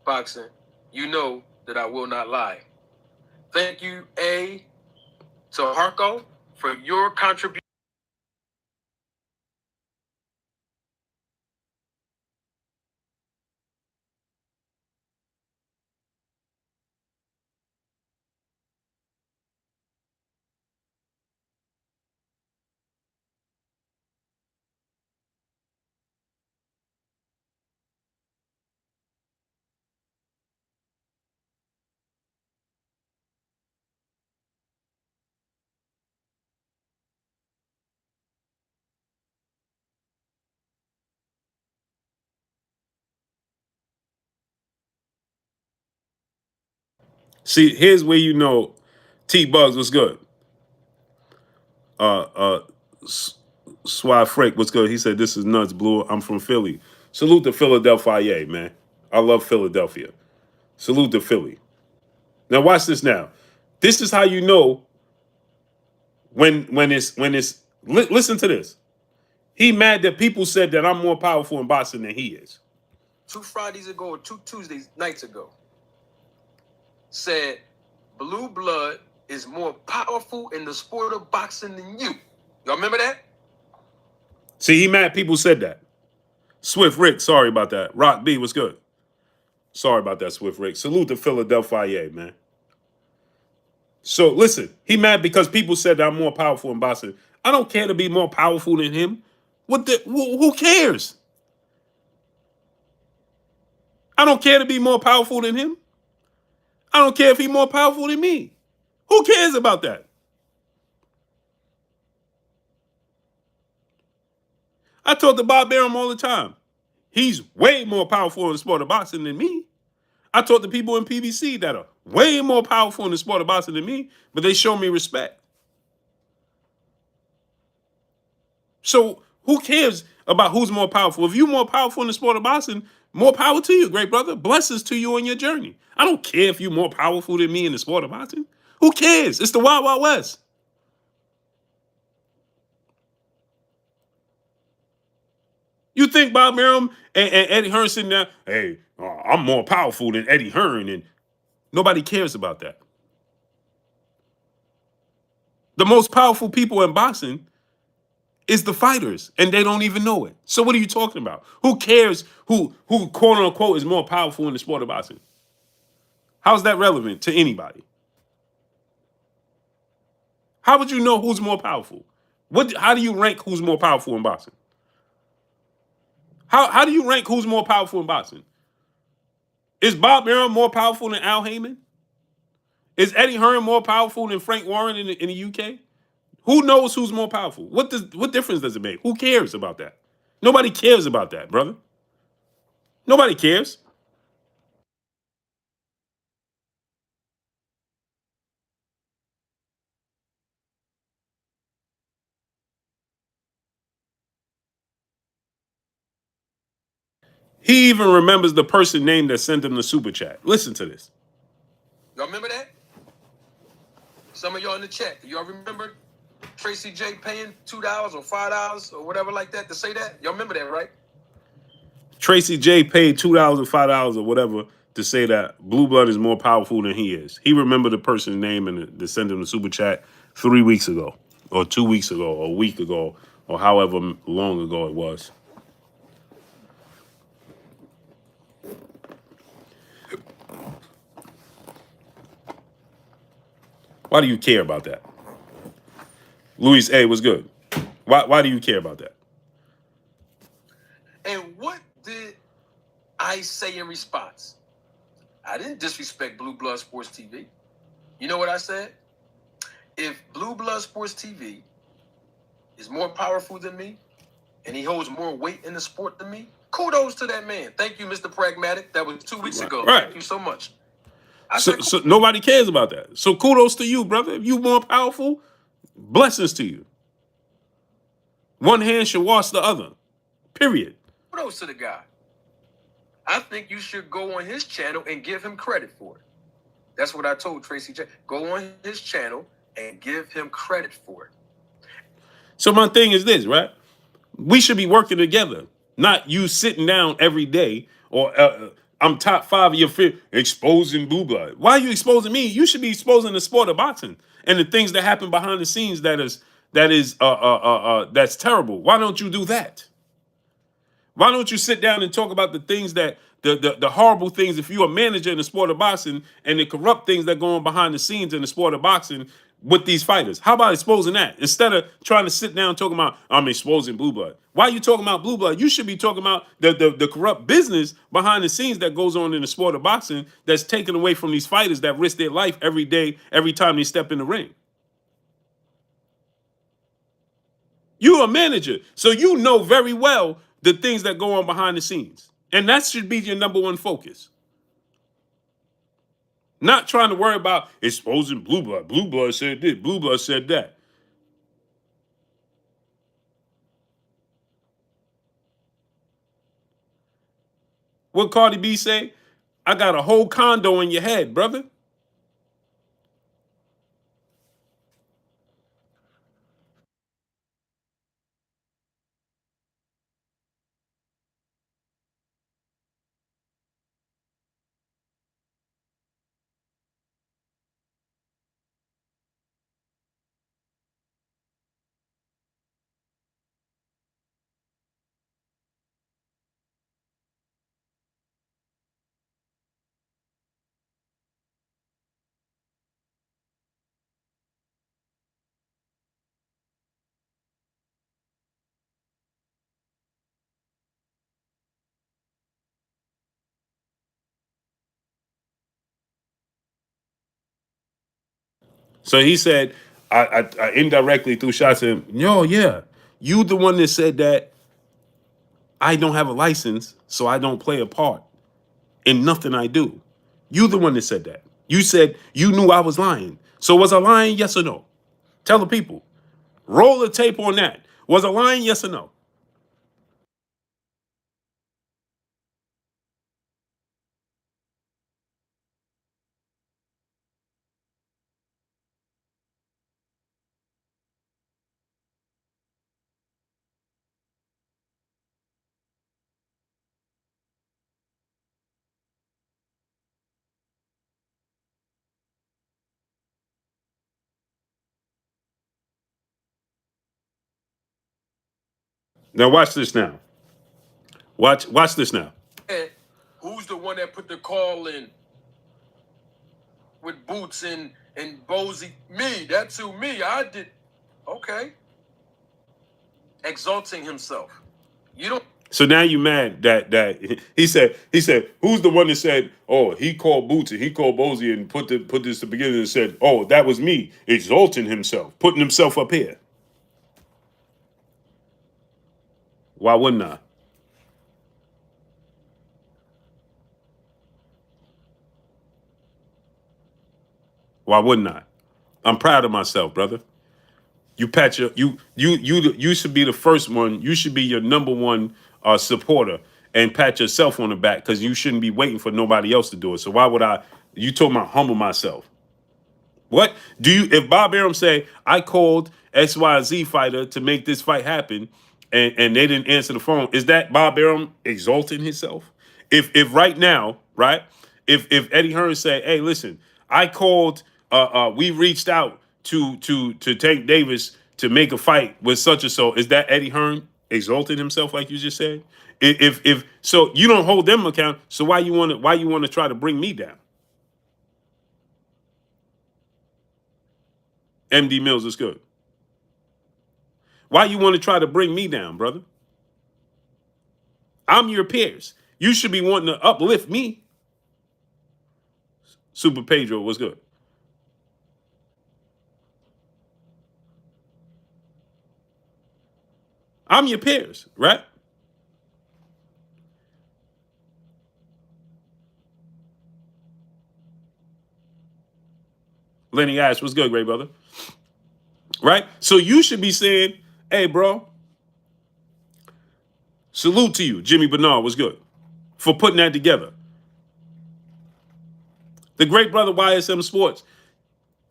Boxing. You know that I will not lie. Thank you, A, to Harko for your contribution. See, here's where you know T-Bugs was good. Swag Freak was good. He said, this is nuts, Blue. I'm from Philly. Salute to Philadelphia, man. I love Philadelphia. Salute to Philly. Now watch this now. This is how you know when it's listen to this. He mad that people said that I'm more powerful in boxing than he is. 2 Fridays ago or 2 Tuesdays nights ago, said Blue Blood is more powerful in the sport of boxing than you. Y'all remember that? See, he mad people said that. Swift Rick, sorry about that. Rock B was good. Sorry about that, Swift Rick. Salute to Philadelphia, man. So listen, he mad because people said that I'm more powerful in boxing. I don't care to be more powerful than him. Who cares? I don't care to be more powerful than him. I don't care if he's more powerful than me. Who cares about that? I talk to Bob Arum all the time. He's way more powerful in the sport of boxing than me. I talk to people in PBC that are way more powerful in the sport of boxing than me, but they show me respect. So who cares about who's more powerful? If you're more powerful in the sport of boxing, more power to you, great brother. Blessings to you on your journey. I don't care if you're more powerful than me in the sport of boxing. Who cares? It's the Wild Wild West. You think Bob Arum and Eddie Hearn sitting there, hey, I'm more powerful than Eddie Hearn, and nobody cares about that. The most powerful people in boxing is the fighters, and they don't even know it. So what are you talking about? Who cares who quote unquote is more powerful in the sport of boxing? How's that relevant to anybody? How would you know who's more powerful? How do you rank who's more powerful in boxing? How do you rank who's more powerful in boxing? Is Bob Arum more powerful than Al Heyman? Is Eddie Hearn more powerful than Frank Warren in the UK? Who knows who's more powerful? What difference does it make? Who cares about that? Nobody cares about that, brother. Nobody cares. He even remembers the person name that sent him the super chat. Listen to this. Y'all remember that? Some of y'all in the chat, y'all remember Tracy J paying $2 or $5 or whatever like that to say that? Y'all remember that, right? Tracy J paid $2 or $5 or whatever to say that Blue Blood is more powerful than he is. He remembered the person's name and to send him the super chat 3 weeks ago, or 2 weeks ago, or a week ago, or however long ago it was. Why do you care about that? Luis A, what's good? Why do you care about that? And what did I say in response? I didn't disrespect Blue Blood Sports TV. You know what I said? If Blue Blood Sports TV is more powerful than me and he holds more weight in the sport than me, kudos to that man. Thank you, Mr. Pragmatic. That was 2 weeks ago. Right. Thank you so much. So nobody cares about that. So kudos to you, brother. If you more powerful, blessings to you. One hand should wash the other. Period. Kudos to the guy. I think you should go on his channel and give him credit for it. That's what I told Tracy J. Go on his channel and give him credit for it. So my thing is this, right? We should be working together, not you sitting down every day or I'm top 5 of your exposing Blue Blood. Why are you exposing me? You should be exposing the sport of boxing and the things that happen behind the scenes that's terrible. Why don't you do that? Why don't you sit down and talk about the things that the horrible things if you're a manager in the sport of boxing and the corrupt things that go on behind the scenes in the sport of boxing with these fighters? How about exposing that instead of trying to sit down and talking about I'm exposing Blue Blood? Why are you talking about Blue Blood? You should be talking about the corrupt business behind the scenes that goes on in the sport of boxing that's taken away from these fighters that risk their life every day, every time they step in the ring. You're a manager, so you know very well the things that go on behind the scenes. And that should be your number one focus. Not trying to worry about exposing Blue Blood. Blue Blood said this, Blue Blood said that. What Cardi B say? I got a whole condo in your head, brother. So he said, I indirectly threw shots at him. Yo, yeah, you the one that said that I don't have a license, so I don't play a part in nothing I do. You the one that said that. You said you knew I was lying. So was I lying? Yes or no? Tell the people. Roll the tape on that. Was I lying? Yes or no? Now watch this now. Watch this now. Who's the one that put the call in with Boots and Bozy? Me. That's who. Me. I did. Okay. Exalting himself. You don't. So now you mad that he said who's the one that said, oh, he called Boots and he called Bozy and put this to beginning and said, oh, that was me exalting himself, putting himself up here. Why wouldn't I? Why wouldn't I? I'm proud of myself, brother. You pat your you should be the first one. You should be your number one supporter and pat yourself on the back because you shouldn't be waiting for nobody else to do it. So why would I? You told me to humble myself. What do you? If Bob Arum say I called XYZ fighter to make this fight happen, and they didn't answer the phone, is that Bob Arum exalting himself? If right now, right? If Eddie Hearn say, hey, listen, I called, we reached out to Tank Davis to make a fight with such and so, is that Eddie Hearn exalting himself like you just said? If so, you don't hold them account. So why you want to try to bring me down? MD Mills is good. Why you want to try to bring me down, brother? I'm your peers. You should be wanting to uplift me. Super Pedro was good. I'm your peers, right? Lenny Ash was good, great brother. Right? So you should be saying, hey, bro, salute to you. Jimmy Bernard was good for putting that together. The great brother YSM Sports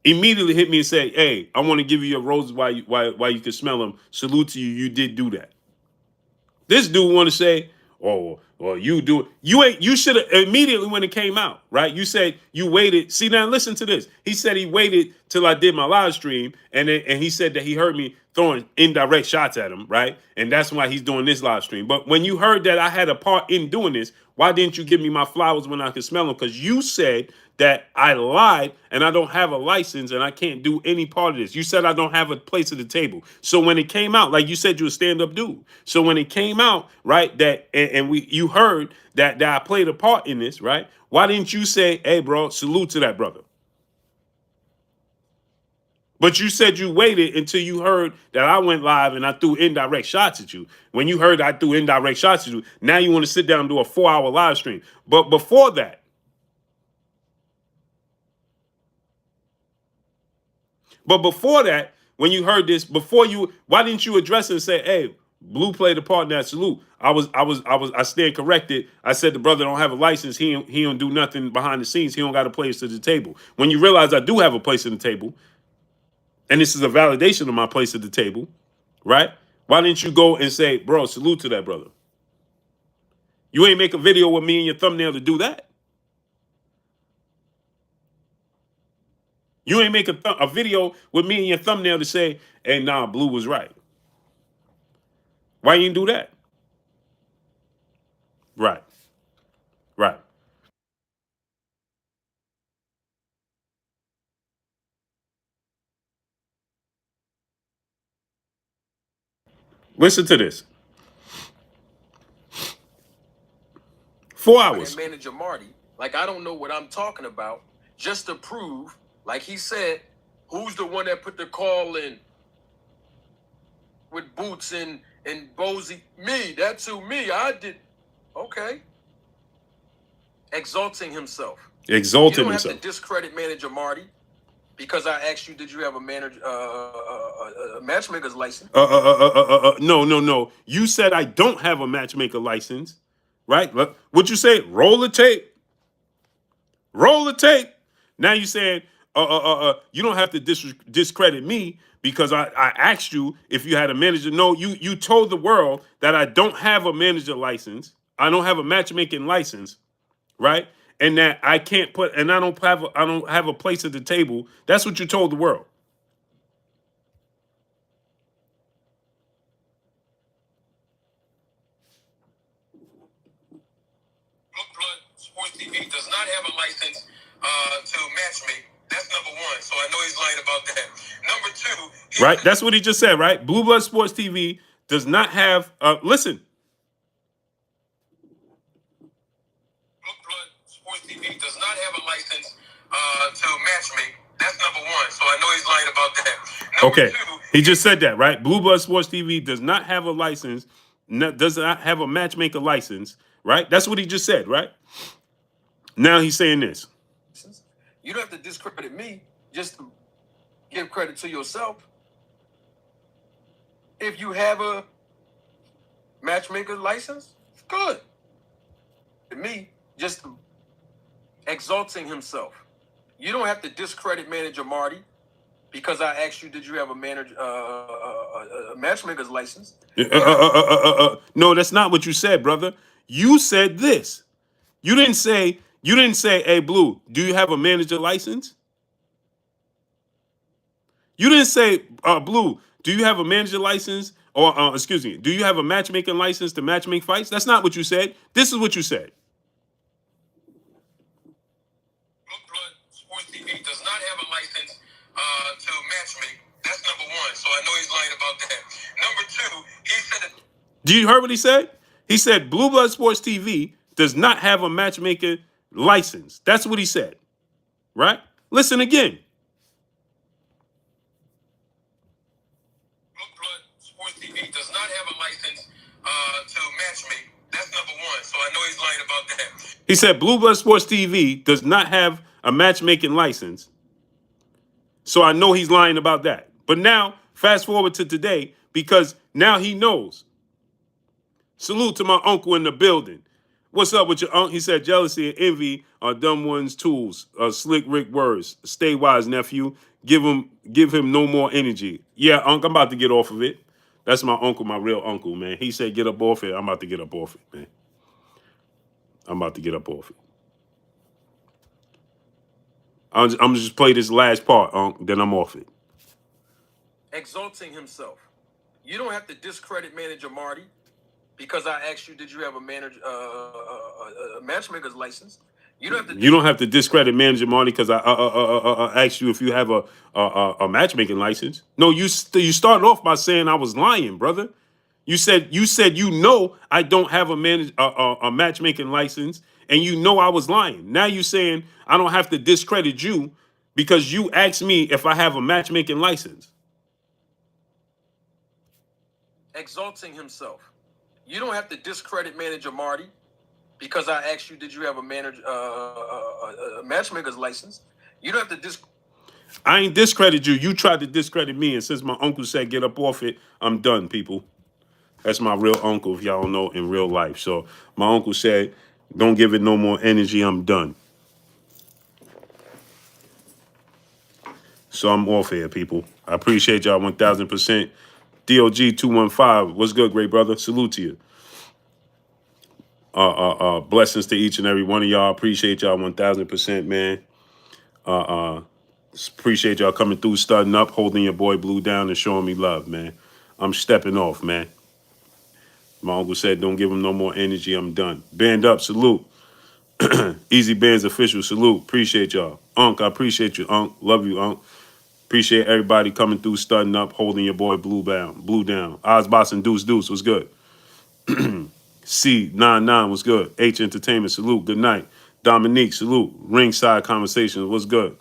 immediately hit me and said, hey, I want to give you your roses while you can smell them. Salute to you. You did do that. This dude want to say, "Oh, well, you do it." You ain't. You should have immediately when it came out, right? You said you waited. See now, listen to this. He said he waited till I did my live stream, and he said that he heard me throwing indirect shots at him, right? And that's why he's doing this live stream. But when you heard that I had a part in doing this, why didn't you give me my flowers when I could smell them? Because you said that I lied and I don't have a license and I can't do any part of this. You said I don't have a place at the table. So when it came out, like you said, you're a stand-up dude. So when it came out, right, that and you heard that I played a part in this, right? Why didn't you say, hey, bro, salute to that brother? But you said you waited until you heard that I went live and I threw indirect shots at you. When you heard I threw indirect shots at you, now you want to sit down and do a 4-hour live stream. But before that, when you heard this, why didn't you address it and say, hey, Blue played a part in that salute? I stand corrected. I said the brother don't have a license. He don't do nothing behind the scenes. He don't got a place at the table. When you realize I do have a place at the table, and this is a validation of my place at the table, right? Why didn't you go and say, bro, salute to that brother? You ain't make a video with me in your thumbnail to do that. You ain't make a video with me in your thumbnail to say, hey, nah, Blue was right. Why you didn't do that? Right, right. Listen to this. 4 hours. Manager Marty, like I don't know what I'm talking about, just to prove, like he said, who's the one that put the call in with Boots and Bozy? Me. That's who. Me. I did. Okay. Exalting himself. Exalting You don't himself. have to discredit manager Marty because I asked you, did you have a manager, a matchmaker's license? No. You said I don't have a matchmaker license, right? What'd you say? Roll the tape. Roll the tape. Now you saying, you don't have to discredit me because I asked you if you had a manager. No, you told the world that I don't have a manager license. I don't have a matchmaking license, right? And that I can't put, and I don't have a place at the table. That's what you told the world. Blood Sports TV does not have a license to matchmake. That's number one. So I know he's lying about that. Number two, Right? That's what he just said, right? Blue Blood Sports TV does not have, listen. Blood Sports TV does not have a license to matchmake. That's number one. So I know he's lying about that. Number Okay. two, He just said that, right? Blue Blood Sports TV does not have a license, does not have a matchmaker license, right? That's what he just said, right? Now he's saying this. You don't have to discredit me, just give credit to yourself. If you have a matchmaker license, good. Me, just exalting himself. You don't have to discredit manager Marty because I asked you, did you have a manager, a matchmaker's license? No, that's not what you said, brother. You said this. You didn't say, hey, Blue, do you have a manager license? You didn't say, Blue, do you have a manager license? Or, excuse me, do you have a matchmaking license to matchmake fights? That's not what you said. This is what you said. Blood Sports TV does not have a license to matchmake. That's number one. So I know he's lying about that. Number two, he said... Do you hear what he said? He said Blue Blood Sports TV does not have a matchmaker license. That's what he said. Right? Listen again. Blood Sports TV does not have a license to matchmake. That's number one. So I know he's lying about that. He said Blue Blood Sports TV does not have a matchmaking license. So I know he's lying about that. But now, fast forward to today, because now he knows. Salute to my uncle in the building. What's up with your uncle? He said jealousy and envy are dumb ones' tools. Slick Rick words. Stay wise, nephew. Give him no more energy. Yeah, uncle, I'm about to get off of it. That's my uncle, my real uncle, man. He said get up off it. I'm about to get up off it, man. I'm about to get up off it. I'm just play this last part, then I'm off it. Exalting himself. You don't have to discredit manager Marty because I asked you, did you have a manager, a matchmaker's license? You don't have to discredit manager Marty because I asked you if you have a matchmaking license. No, you started off by saying I was lying, brother. You said I don't have a matchmaking license, and I was lying. Now you saying I don't have to discredit you because you asked me if I have a matchmaking license. Exalting himself. You don't have to discredit manager Marty because I asked you, did you have a manager, a matchmaker's license? You don't have to I ain't discredit you. You tried to discredit me, and since my uncle said get up off it, I'm done, people. That's my real uncle, if y'all don't know, in real life. So my uncle said, don't give it no more energy. I'm done. So I'm off here, people. I appreciate y'all 1,000%. DOG 215. What's good, great brother? Salute to you. Blessings to each and every one of y'all. Appreciate y'all 1,000%, man. Appreciate y'all coming through, studding up, holding your boy Blue down, and showing me love, man. I'm stepping off, man. My uncle said, don't give him no more energy. I'm done. Band up. Salute. Easy Bands official. Salute. Appreciate y'all. Unc, I appreciate you, Unc. Love you, Unc. Appreciate everybody coming through, studding up, holding your boy Blue down. Ozboss and Deuce. What's good? C99. What's good? H Entertainment. Salute. Good night. Dominique. Salute. Ringside Conversations. What's good?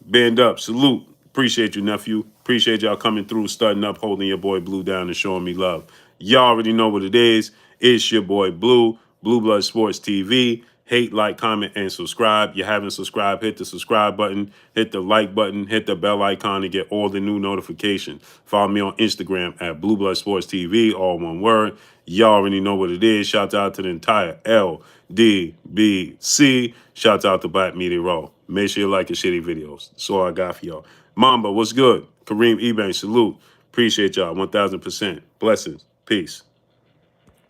Band up. Salute. Appreciate you, nephew. Appreciate y'all coming through, studding up, holding your boy Blue down, and showing me love. Y'all already know what it is. It's your boy Blue, Blue Blood Sports TV. Hate, like, comment, and subscribe. You haven't subscribed, hit the subscribe button, hit the like button, hit the bell icon to get all the new notifications. Follow me on Instagram at Blue Blood Sports TV, all one word. Y'all already know what it is. Shout out to the entire LDBC. Shout out to Black Media Raw. Make sure you like your shitty videos. That's all I got for y'all. Mamba, what's good? Kareem Ebanks, salute. Appreciate y'all 1,000%. Blessings. Peace.